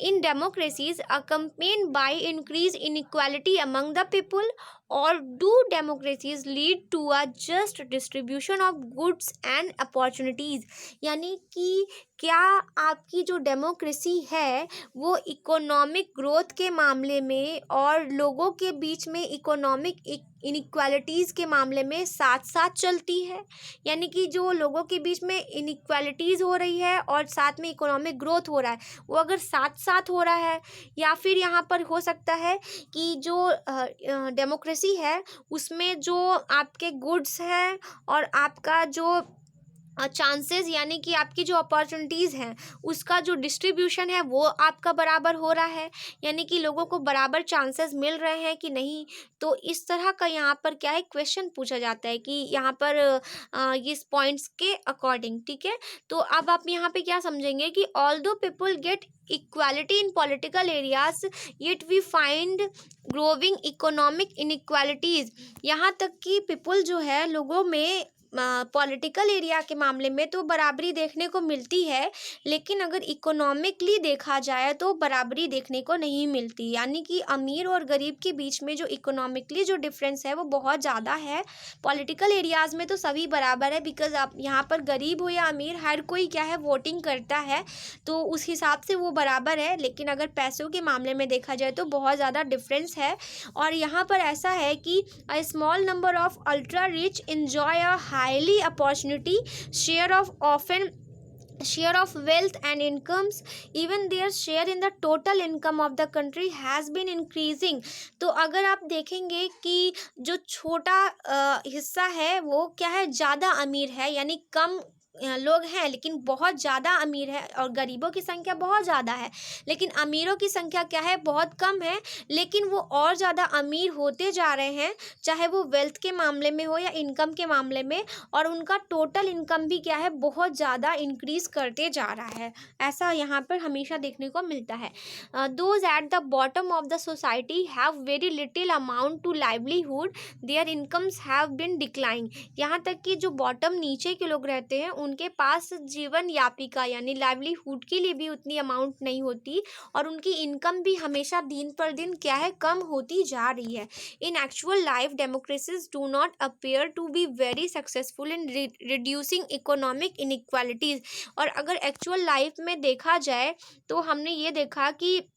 in democracies accompanied by increase inequality among the people, और do democracies lead to a just distribution of goods and opportunities. यानी कि क्या आपकी जो डेमोक्रेसी है वो इकोनॉमिक ग्रोथ के मामले में और लोगों के बीच में इकोनॉमिक इनइक्वालिटीज़ के मामले में साथ साथ चलती है, यानी कि जो लोगों के बीच में इनइक्वालिटीज़ हो रही है और साथ में इकोनॉमिक ग्रोथ हो रहा है, वो अगर साथ साथ हो रहा है, या फिर यहाँ पर हो सकता है कि जो डेमोक्रेसी है उसमें जो आपके गुड्स हैं और आपका जो चांसेस, यानी कि आपकी जो अपॉर्चुनिटीज़ हैं उसका जो डिस्ट्रीब्यूशन है वो आपका बराबर हो रहा है, यानी कि लोगों को बराबर चांसेस मिल रहे हैं कि नहीं। तो इस तरह का यहाँ पर क्या है, क्वेश्चन पूछा जाता है कि यहाँ पर इस पॉइंट्स के अकॉर्डिंग। ठीक है, तो अब आप यहाँ पे क्या समझेंगे कि although people get equality in political areas yet we find growing economic inequalities. यहाँ तक कि पीपल जो है, लोगों में पॉलिटिकल एरिया के मामले में तो बराबरी देखने को मिलती है, लेकिन अगर इकोनॉमिकली देखा जाए तो बराबरी देखने को नहीं मिलती। यानी कि अमीर और गरीब के बीच में जो इकोनॉमिकली जो डिफरेंस है वो बहुत ज़्यादा है। पॉलिटिकल एरियाज़ में तो सभी बराबर है, बिकॉज आप यहाँ पर गरीब हो या अमीर हर कोई क्या है वोटिंग करता है, तो उस हिसाब से वो बराबर है। लेकिन अगर पैसों के मामले में देखा जाए तो बहुत ज़्यादा डिफरेंस है। और यहाँ पर ऐसा है कि a small number of ultra rich enjoy a highly opportunity share of wealth and incomes, even their share in the total income of the country has been increasing। तो अगर आप देखेंगे कि जो छोटा हिस्सा है वो क्या है ज़्यादा अमीर है, यानी कम लोग हैं लेकिन बहुत ज़्यादा अमीर है, और गरीबों की संख्या बहुत ज़्यादा है लेकिन अमीरों की संख्या क्या है बहुत कम है, लेकिन वो और ज़्यादा अमीर होते जा रहे हैं, चाहे वो वेल्थ के मामले में हो या इनकम के मामले में, और उनका टोटल इनकम भी क्या है बहुत ज़्यादा इंक्रीज़ करते जा रहा है। ऐसा यहाँ पर हमेशा देखने को मिलता है। Those at the bottom of the society have very little amount to livelihood, their incomes have been decline. यहाँ तक कि जो बॉटम नीचे के लोग रहते हैं उनके पास जीवन यापिका यानी लाइवलीहुड के लिए भी उतनी अमाउंट नहीं होती, और उनकी इनकम भी हमेशा दिन पर दिन क्या है कम होती जा रही है। In actual life democracies do not appear to be very successful in reducing economic inequalities. और अगर एक्चुअल लाइफ में देखा जाए तो हमने ये देखा कि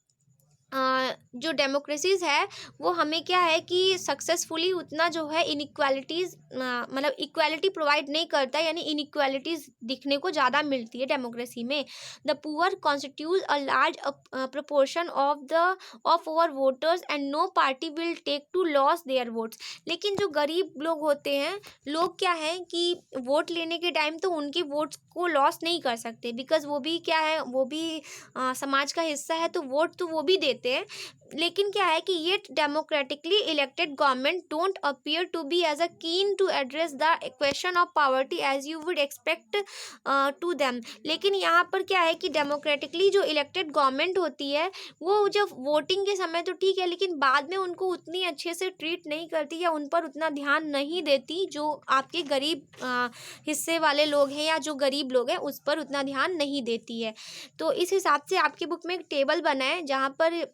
जो डेमोक्रेसीज़ है वो हमें क्या है कि सक्सेसफुली उतना जो है इनइक्वालिटीज़ मतलब इक्वालिटी प्रोवाइड नहीं करता, यानी इनइक्वालिटीज़ दिखने को ज़्यादा मिलती है डेमोक्रेसी में। The poor constitute a large proportion of our voters and no party will take to lose their votes. लेकिन जो गरीब लोग होते हैं, लोग क्या है कि वोट लेने के टाइम तो उनकी वोट्स को लॉस नहीं कर सकते, बिकॉज वो भी क्या है वो भी समाज का हिस्सा है, तो वोट तो वो भी देते हैं। लेकिन क्या है कि ये democratically elected government don't appear to be as a keen to address the question of poverty as you would expect to them. लेकिन यहाँ पर क्या है कि डेमोक्रेटिकली जो इलेक्टेड गवर्नमेंट होती है वो जब वोटिंग के समय तो ठीक है, लेकिन बाद में उनको उतनी अच्छे से ट्रीट नहीं करती या उन पर उतना ध्यान नहीं देती जो आपके गरीब हिस्से वाले लोग हैं या जो गरीब लोग हैं उस पर उतना ध्यान नहीं देती है। तो इस हिसाब से आपकी बुक में एक टेबल बना है जहाँ पर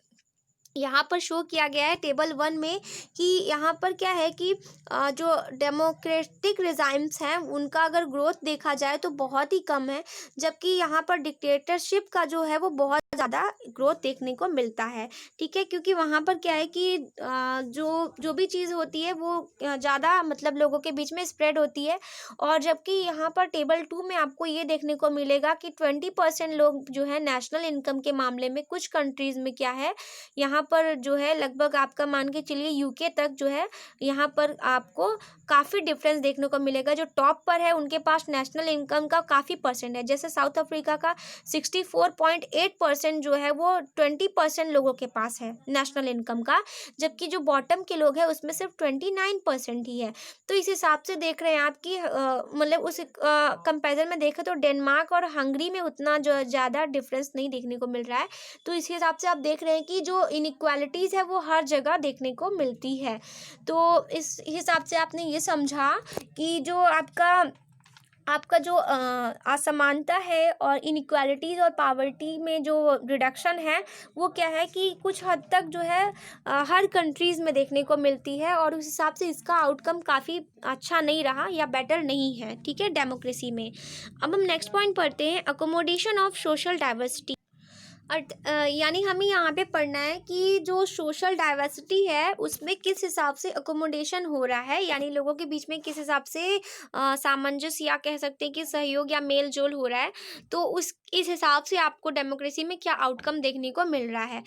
यहाँ पर शो किया गया है टेबल 1 में कि यहाँ पर क्या है कि जो डेमोक्रेटिक रिजाइम्स हैं उनका अगर ग्रोथ देखा जाए तो बहुत ही कम है, जबकि यहाँ पर डिक्टेटरशिप का जो है वो बहुत ज़्यादा ग्रोथ देखने को मिलता है। ठीक है, क्योंकि वहाँ पर क्या है कि जो भी चीज़ होती है वो ज़्यादा मतलब लोगों के बीच में स्प्रेड होती है। और जबकि यहाँ पर टेबल 2 में आपको ये देखने को मिलेगा कि 20% लोग जो है नेशनल इनकम के मामले में कुछ कंट्रीज़ में क्या है यहाँ पर जो है लगभग आपका मान के चलिए यूके तक जो है यहाँ पर आपको काफ़ी डिफरेंस देखने को मिलेगा। जो टॉप पर है उनके पास नेशनल इनकम का काफ़ी परसेंट है, जैसे साउथ अफ्रीका का 64.8% जो है वो 20% लोगों के पास है नेशनल इनकम का, जबकि जो बॉटम के लोग हैं उसमें सिर्फ 29% ही है। तो इस हिसाब से देख रहे हैं आप कि मतलब उस कंपेरिजन में देखें तो डेनमार्क और हंगरी में उतना जो ज़्यादा डिफरेंस नहीं देखने को मिल रहा है। तो इस हिसाब से आप देख रहे हैं कि जो इनइक्वालिटीज़ है वो हर जगह देखने को मिलती है। तो इस हिसाब से आपने ये समझा कि जो आपका जो असमानता है और इनइक्वालिटीज़ और पावर्टी में जो रिडक्शन है वो क्या है कि कुछ हद तक जो है हर कंट्रीज़ में देखने को मिलती है, और उस हिसाब से इसका आउटकम काफ़ी अच्छा नहीं रहा या बेटर नहीं है। ठीक है, डेमोक्रेसी में। अब हम नेक्स्ट पॉइंट पढ़ते हैं, अकोमोडेशन ऑफ सोशल डाइवर्सिटी। यानी हमें यहाँ पे पढ़ना है कि जो सोशल डाइवर्सिटी है उसमें किस हिसाब से अकोमोडेशन हो रहा है, यानी लोगों के बीच में किस हिसाब से सामंजस्य या कह सकते हैं कि सहयोग या मेल जोल हो रहा है। तो इस हिसाब से आपको डेमोक्रेसी में क्या आउटकम देखने को मिल रहा है।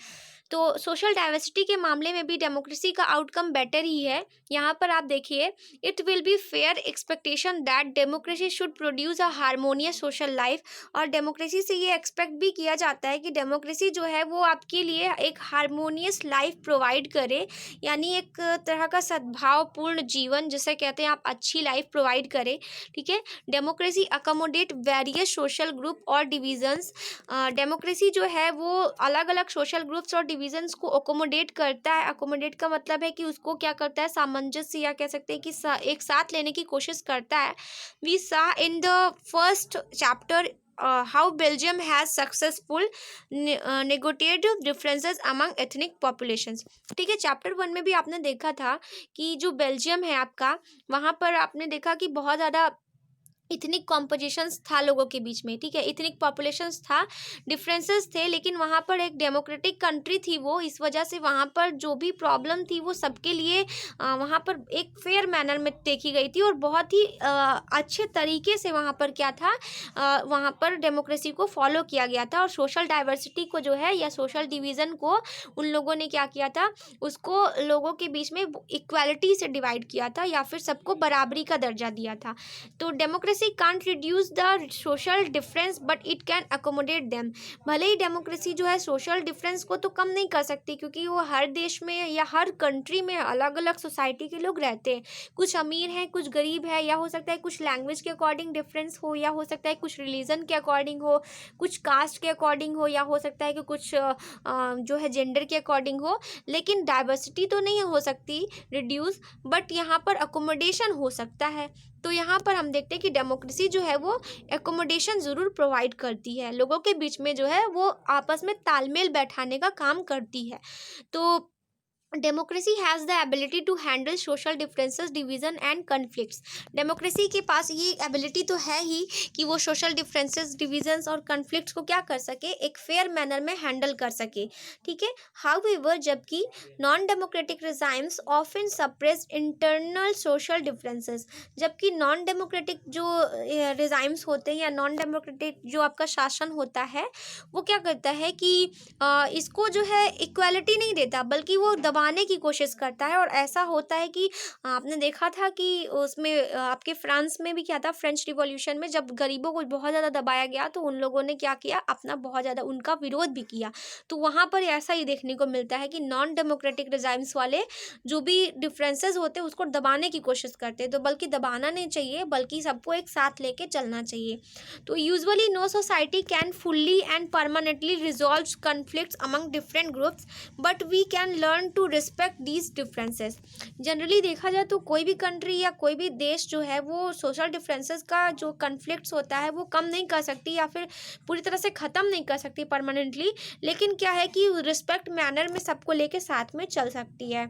तो सोशल डाइवर्सिटी के मामले में भी डेमोक्रेसी का आउटकम बेटर ही है। यहाँ पर आप देखिए, it will be fair expectation that democracy should produce a harmonious social life. और डेमोक्रेसी से ये एक्सपेक्ट भी किया जाता है कि डेमोक्रेसी जो है वो आपके लिए एक हारमोनियस लाइफ प्रोवाइड करे, यानी एक तरह का सद्भावपूर्ण जीवन जिसे कहते हैं आप अच्छी लाइफ प्रोवाइड करे। ठीक है, democracy accommodate various social group और डिविजन्स। डेमोक्रेसी जो है वो अलग अलग सोशल ग्रुप्स और डिविजन्स को अकोमोडेट करता है। अकोमोडेट का मतलब है कि उसको क्या करता है, सामंजस्य या कह सकते हैं कि एक साथ लेने की कोशिश करता है। We saw in the first chapter how Belgium has successful negotiate differences among ethnic populations. ठीक है, चैप्टर 1 में भी आपने देखा था कि जो बेल्जियम है आपका, वहाँ पर आपने देखा कि बहुत ज़्यादा इथनिक कॉम्पोजिशंस था लोगों के बीच में। ठीक है, इथनिक पॉपुलेशंस था, डिफरेंसेस थे, लेकिन वहाँ पर एक डेमोक्रेटिक कंट्री थी वो, इस वजह से वहाँ पर जो भी प्रॉब्लम थी वो सबके लिए वहाँ पर एक फेयर मैनर में देखी गई थी और बहुत ही अच्छे तरीके से वहाँ पर क्या था, वहाँ पर डेमोक्रेसी को फॉलो किया गया था। और सोशल डाइवर्सिटी को जो है या सोशल डिवीज़न को उन लोगों ने क्या किया था, उसको लोगों के बीच में इक्वालिटी से डिवाइड किया था या फिर सबको बराबरी का दर्जा दिया था। तो democracy can't reduce the social difference but it can accommodate them. भले ही डेमोक्रेसी जो है सोशल डिफरेंस को तो कम नहीं कर सकती, क्योंकि वो हर देश में या हर कंट्री में अलग अलग सोसाइटी के लोग रहते हैं। कुछ अमीर हैं, कुछ गरीब है, या हो सकता है कुछ लैंग्वेज के अकॉर्डिंग डिफरेंस हो, या हो सकता है कुछ रिलीजन के अकॉर्डिंग हो, कुछ कास्ट के अकॉर्डिंग हो, या हो सकता है कि कुछ जो है जेंडर के अकॉर्डिंग हो। लेकिन डाइवर्सिटी तो नहीं हो सकती रिड्यूस, बट यहाँ पर अकोमोडेशन हो सकता है। तो यहाँ पर हम देखते हैं कि डेमोक्रेसी जो है वो एकोमोडेशन ज़रूर प्रोवाइड करती है, लोगों के बीच में जो है वो आपस में तालमेल बैठाने का काम करती है। तो democracy has the ability to handle social differences, division and conflicts. Democracy के पास ये एबिलिटी तो है ही कि वो सोशल डिफरेंसेस, डिवीजन्स और कन्फ्लिक्ट्स को क्या कर सके, एक फेयर मैनर में हैंडल कर सके। ठीक है, हाउएवर जबकि non democratic regimes often suppress internal social differences. जबकि नॉन डेमोक्रेटिक जो रिजाइम्स होते हैं या नॉन डेमोक्रेटिक जो आपका शासन होता है, वो क्या करता है कि इसको जो है इक्वालिटी नहीं देता, बल्कि वो दबाने की कोशिश करता है। और ऐसा होता है कि आपने देखा था कि उसमें आपके फ्रांस में भी क्या था, फ्रेंच रिवॉल्यूशन में जब गरीबों को बहुत ज़्यादा दबाया गया तो उन लोगों ने क्या किया, अपना बहुत ज़्यादा उनका विरोध भी किया। तो वहाँ पर ऐसा ही देखने को मिलता है कि नॉन डेमोक्रेटिक रिजाइम्स वाले जो भी डिफरेंसेस होते हैं उसको दबाने की कोशिश करते हैं। तो बल्कि दबाना नहीं चाहिए, बल्कि सबको एक साथ लेके चलना चाहिए। तो usually no society can fully and permanently resolve conflicts among different groups, but we can learn to respect these differences. Generally देखा जाए तो कोई भी कंट्री या कोई भी देश जो है वो सोशल डिफरेंसेस का जो कन्फ्लिक्ट्स होता है वो कम नहीं कर सकती या फिर पूरी तरह से ख़त्म नहीं कर सकती परमानेंटली, लेकिन क्या है कि रिस्पेक्ट मैनर में सबको लेके साथ में चल सकती है।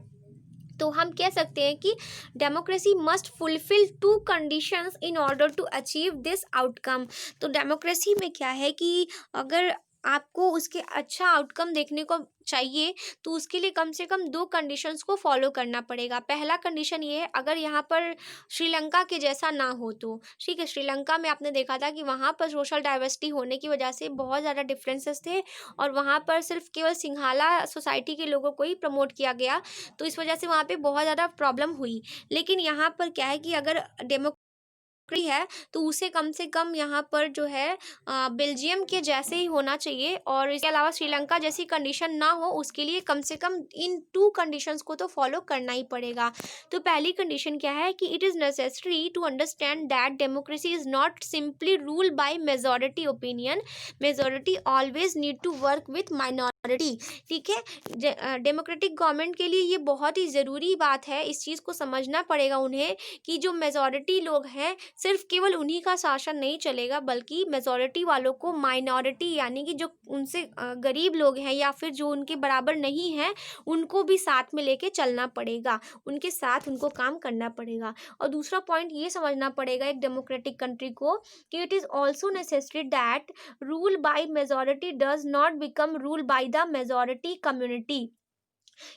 तो हम कह सकते हैं कि democracy must fulfil two conditions in order to achieve this outcome. तो डेमोक्रेसी में क्या है कि अगर आपको उसके अच्छा आउटकम देखने को चाहिए तो उसके लिए कम से कम 2 कंडीशंस को फॉलो करना पड़ेगा। पहला कंडीशन ये है, अगर यहाँ पर श्रीलंका के जैसा ना हो तो ठीक है। श्रीलंका में आपने देखा था कि वहाँ पर सोशल डाइवर्सिटी होने की वजह से बहुत ज़्यादा डिफरेंसेस थे और वहाँ पर सिर्फ केवल सिंघाला सोसाइटी के लोगों को ही प्रमोट किया गया, तो इस वजह से वहाँ पे बहुत ज़्यादा प्रॉब्लम हुई। लेकिन यहाँ पर क्या है कि अगर है तो उसे कम से कम यहाँ पर जो है बेल्जियम के जैसे ही होना चाहिए और इसके अलावा श्रीलंका जैसी कंडीशन ना हो, उसके लिए कम से कम इन 2 कंडीशंस को तो फॉलो करना ही पड़ेगा। तो पहली कंडीशन क्या है कि it is necessary to understand that democracy is not simply rule by majority opinion, majority always need to work with minority. ठीक है, डेमोक्रेटिक गवर्नमेंट के लिए ये बहुत ही ज़रूरी बात है, इस चीज़ को समझना पड़ेगा उन्हें कि जो मेजॉरिटी लोग हैं सिर्फ केवल उन्हीं का शासन नहीं चलेगा, बल्कि मेजॉरिटी वालों को माइनॉरिटी यानी कि जो उनसे गरीब लोग हैं या फिर जो उनके बराबर नहीं हैं उनको भी साथ में लेके चलना पड़ेगा, उनके साथ उनको काम करना पड़ेगा। और दूसरा पॉइंट ये समझना पड़ेगा एक डेमोक्रेटिक कंट्री को कि it is also necessary that rule by majority does not become rule by the majority community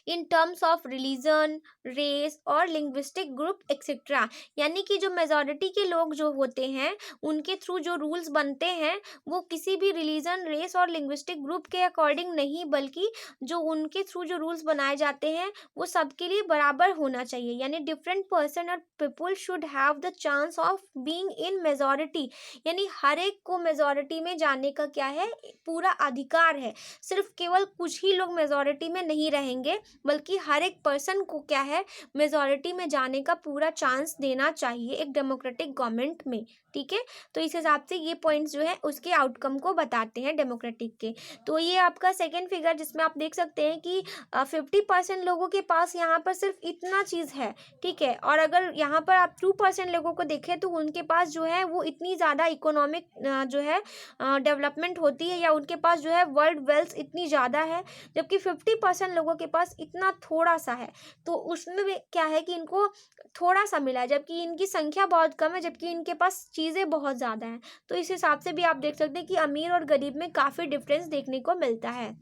in terms of religion, race और लिंग्विस्टिक ग्रुप एक्सेट्रा। यानी कि जो मेजॉरिटी के लोग जो होते हैं उनके थ्रू जो रूल्स बनते हैं वो किसी भी रिलीजन, रेस और लिंग्विस्टिक ग्रुप के अकॉर्डिंग नहीं, बल्कि जो उनके थ्रू जो रूल्स बनाए जाते हैं वो सबके लिए बराबर होना चाहिए। यानी डिफरेंट पर्सन और people should have the chance of being in majority. यानी हर एक को मेजॉरिटी में जाने का क्या है, पूरा अधिकार है। सिर्फ केवल कुछ ही लोग मेजॉरिटी में नहीं रहेंगे, सके, बल्कि हर एक पर्सन को क्या है, मेजॉरिटी में जाने का पूरा चांस देना चाहिए एक डेमोक्रेटिक गवर्नमेंट में। ठीक है, तो इस हिसाब से ये पॉइंट्स जो है उसके आउटकम को बताते हैं डेमोक्रेटिक के। तो ये आपका सेकेंड फिगर, जिसमें आप देख सकते हैं कि 50% लोगों के पास यहाँ पर सिर्फ इतना चीज़ है। ठीक है, और अगर यहाँ पर आप 2% लोगों को देखें तो उनके पास जो है वो इतनी ज़्यादा इकोनॉमिक जो है डेवलपमेंट होती है, या उनके पास जो है वर्ल्ड वेल्थ इतनी ज़्यादा है, जबकि 50% लोगों के पास इतना थोड़ा सा है। तो उसमें भी क्या है कि इनको थोड़ा सा मिला है, जबकि इनकी संख्या बहुत कम है, जबकि इनके पास चीज़ें बहुत ज़्यादा हैं। तो इस हिसाब से भी आप देख सकते हैं कि अमीर और गरीब में काफ़ी डिफरेंस देखने को मिलता है।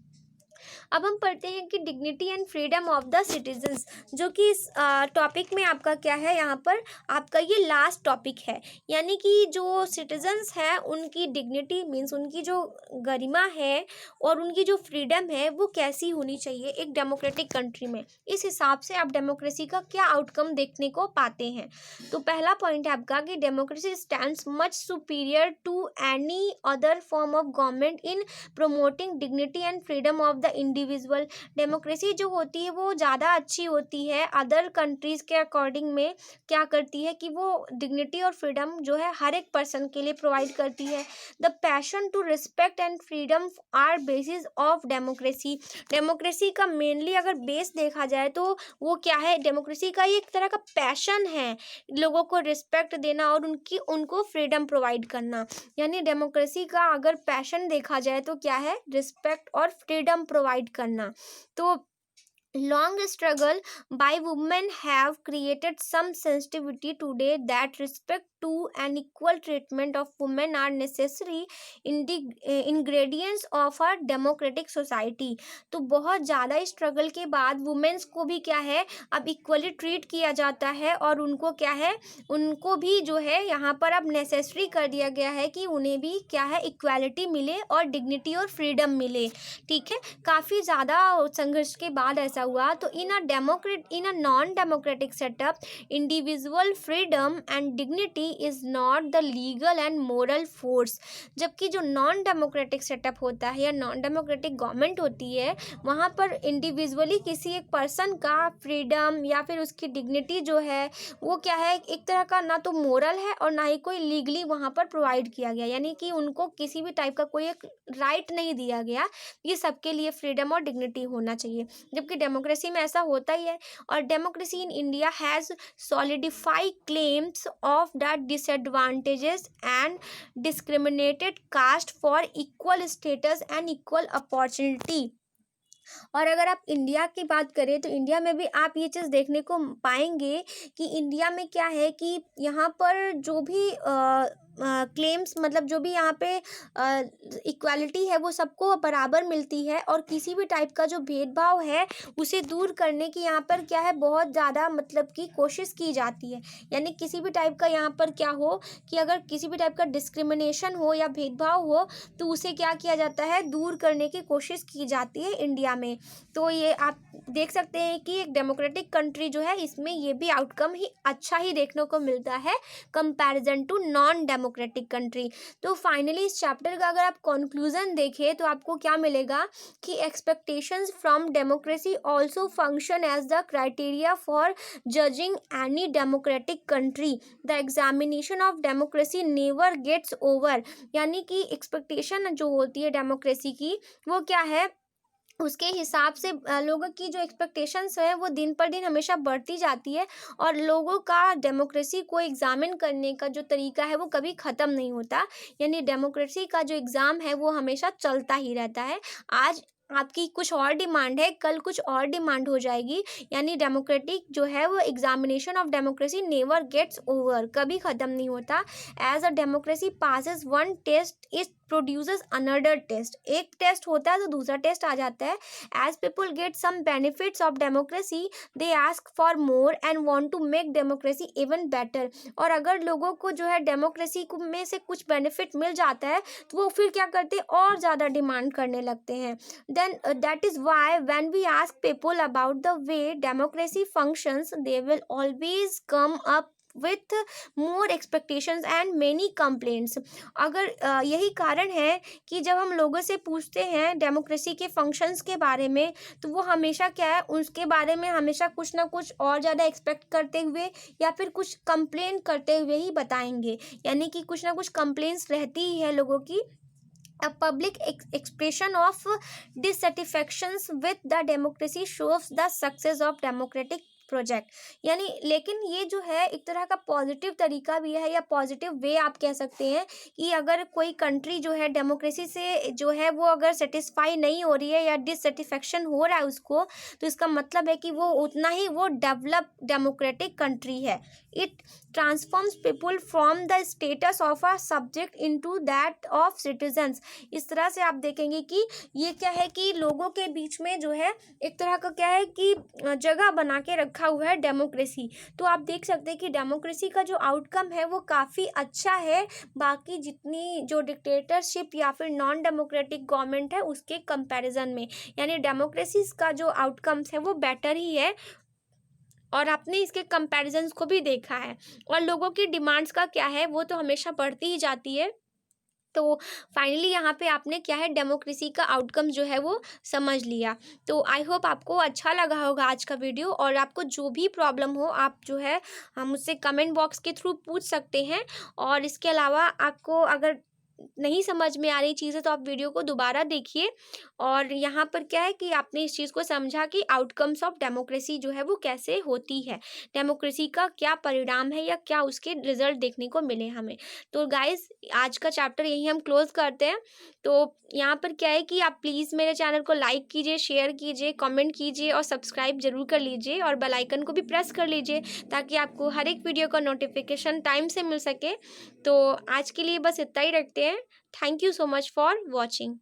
अब हम पढ़ते हैं कि dignity and freedom of the citizens, जो कि इस टॉपिक में आपका क्या है, यहाँ पर आपका ये लास्ट टॉपिक है। यानी कि जो सिटीजन्स हैं उनकी डिग्निटी मीन्स उनकी जो गरिमा है और उनकी जो फ्रीडम है वो कैसी होनी चाहिए एक डेमोक्रेटिक कंट्री में। इस हिसाब से आप डेमोक्रेसी का क्या आउटकम देखने को पाते हैं। तो पहला पॉइंट है आपका कि democracy stands much superior to any other form of government in promoting dignity and freedom of the individual. Democracy जो होती है वो ज़्यादा अच्छी होती है अदर कंट्रीज़ के अकॉर्डिंग में। क्या करती है कि वो डिग्निटी और फ्रीडम जो है हर एक पर्सन के लिए प्रोवाइड करती है। The passion to respect and freedom are basis of democracy. Democracy का मेनली अगर बेस देखा जाए तो वो क्या है, डेमोक्रेसी का ये एक तरह का पैशन है, लोगों को रिस्पेक्ट देना और उनको फ्रीडम प्रोवाइड करना। यानी डेमोक्रेसी का अगर पैशन देखा जाए तो क्या है, रिस्पेक्ट और फ्रीडम प्रोवाइड करना। तो long struggle by women have created some sensitivity today that respect to and equal treatment of women are necessary in the ingredients of a democratic society। तो बहुत ज़्यादा स्ट्रगल के बाद वुमेन्स को भी क्या है अब इक्वली ट्रीट किया जाता है, और उनको क्या है, उनको भी जो है यहाँ पर अब नेसेसरी कर दिया गया है कि उन्हें भी क्या है इक्वालिटी मिले और डिग्निटी और फ्रीडम मिले। ठीक है, काफ़ी ज़्यादा संघर्ष के बाद ऐसा हुआ। तो in a non democratic setup individual freedom and dignity is not the legal and moral force. जबकि जो नॉन डेमोक्रेटिक सेटअप होता है या नॉन डेमोक्रेटिक गवर्नमेंट होती है, वहाँ पर इंडिविजुअली किसी एक पर्सन का फ्रीडम या फिर उसकी डिग्निटी जो है वो क्या है, एक तरह का ना तो मोरल है और ना ही कोई लीगली वहाँ पर प्रोवाइड किया गया। यानी कि उनको किसी भी टाइप का कोई एक राइट नहीं दिया गया, ये सबके लिए फ्रीडम और डिग्निटी होना चाहिए। जबकि डेमोक्रेसी में ऐसा होता ही है। और democracy in India has solidified claims of the disadvantages and discriminated caste for equal status and equal opportunity. और अगर आप इंडिया की बात करें तो इंडिया में भी आप ये चीज़ देखने को पाएंगे कि इंडिया में क्या है कि यहाँ पर जो भी क्लेम्स मतलब जो भी यहाँ पे इक्वालिटी है वो सबको बराबर मिलती है, और किसी भी टाइप का जो भेदभाव है उसे दूर करने की यहाँ पर क्या है बहुत ज़्यादा मतलब कि कोशिश की जाती है। यानी किसी भी टाइप का यहाँ पर क्या हो कि अगर किसी भी टाइप का डिस्क्रिमिनेशन हो या भेदभाव हो तो उसे क्या किया जाता है, दूर करने की कोशिश की जाती है इंडिया में। तो ये आप देख सकते हैं कि एक डेमोक्रेटिक कंट्री जो है इसमें ये भी आउटकम ही अच्छा ही देखने को मिलता है comparison to non democratic country. तो फाइनली इस चैप्टर का अगर आप कंक्लूजन देखें तो आपको क्या मिलेगा कि expectations from democracy also function as the criteria for judging any democratic country. The examination of democracy never gets over. यानी कि एक्सपेक्टेशन जो होती है डेमोक्रेसी की वो क्या है, उसके हिसाब से लोगों की जो एक्सपेक्टेशंस है वो दिन पर दिन हमेशा बढ़ती जाती है, और लोगों का डेमोक्रेसी को एग्जामिन करने का जो तरीका है वो कभी ख़त्म नहीं होता। यानी डेमोक्रेसी का जो एग्ज़ाम है वो हमेशा चलता ही रहता है। आज आपकी कुछ और डिमांड है, कल कुछ और डिमांड हो जाएगी। यानी डेमोक्रेटिक जो है वो examination of democracy never gets over, कभी ख़त्म नहीं होता। As a democracy passes one test it produces another test. एक टेस्ट होता है तो दूसरा टेस्ट आ जाता है। As people get some benefits of democracy they ask for more and want to make democracy even better. और अगर लोगों को जो है डेमोक्रेसी में से कुछ बेनिफिट मिल जाता है तो वो फिर क्या करते हैं, और ज़्यादा डिमांड करने लगते हैं। then that is why when we ask people about the way democracy functions they will always come up with more expectations and many complaints. अगर यही कारण है कि जब हम लोगों से पूछते हैं डेमोक्रेसी के फंक्शंस के बारे में, तो वो हमेशा क्या है, उसके बारे में हमेशा कुछ ना कुछ और ज़्यादा एक्सपेक्ट करते हुए या फिर कुछ कंप्लेन करते हुए ही बताएंगे। यानी कि कुछ ना कुछ कंप्लेंट्स रहती ही है लोगों की। A public expression of dissatisfactions with the democracy shows the success of democratic project. यानी लेकिन ये जो है एक तरह का पॉजिटिव तरीका भी है या पॉजिटिव वे आप कह सकते हैं कि अगर कोई कंट्री जो है डेमोक्रेसी से जो है वो अगर सेटिस्फाई नहीं हो रही है या डिससेटिस्फेक्शन हो रहा है उसको, तो इसका मतलब है कि वो उतना ही वो डेवलप डेमोक्रेटिक कंट्री है। It transforms people from the status of a subject into that of citizens. इस तरह से आप देखेंगे कि ये क्या है कि लोगों के बीच में जो है एक तरह का क्या है कि जगह बना के रखा हुआ है डेमोक्रेसी। तो आप देख सकते हैं कि डेमोक्रेसी का जो आउटकम है वो काफ़ी अच्छा है बाकी जितनी जो डिक्टेटरशिप या फिर नॉन डेमोक्रेटिक गवर्नमेंट है उसके कंपैरिजन में। यानी डेमोक्रेसी का जो आउटकम्स है वो बेटर ही है, और आपने इसके कंपैरिजन्स को भी देखा है। और लोगों की डिमांड्स का क्या है, वो तो हमेशा बढ़ती ही जाती है। तो फाइनली यहाँ पे आपने क्या है डेमोक्रेसी का आउटकम जो है वो समझ लिया। तो आई होप आपको अच्छा लगा होगा आज का वीडियो, और आपको जो भी प्रॉब्लम हो आप जो है मुझसे कमेंट बॉक्स के थ्रू पूछ सकते हैं। और इसके अलावा आपको अगर नहीं समझ में आ रही चीज़ें तो आप वीडियो को दोबारा देखिए। और यहाँ पर क्या है कि आपने इस चीज़ को समझा कि आउटकम्स ऑफ डेमोक्रेसी जो है वो कैसे होती है, डेमोक्रेसी का क्या परिणाम है या क्या उसके रिजल्ट देखने को मिले हमें। तो गाइस आज का चैप्टर यही हम क्लोज करते हैं। तो यहाँ पर क्या है कि आप प्लीज़ मेरे चैनल को लाइक कीजिए, शेयर कीजिए, कमेंट कीजिए और सब्सक्राइब जरूर कर लीजिए, और बेल आइकन को भी प्रेस कर लीजिए ताकि आपको हर एक वीडियो का नोटिफिकेशन टाइम से मिल सके। तो आज के लिए बस इतना ही रखते हैं। Thank you so much for watching.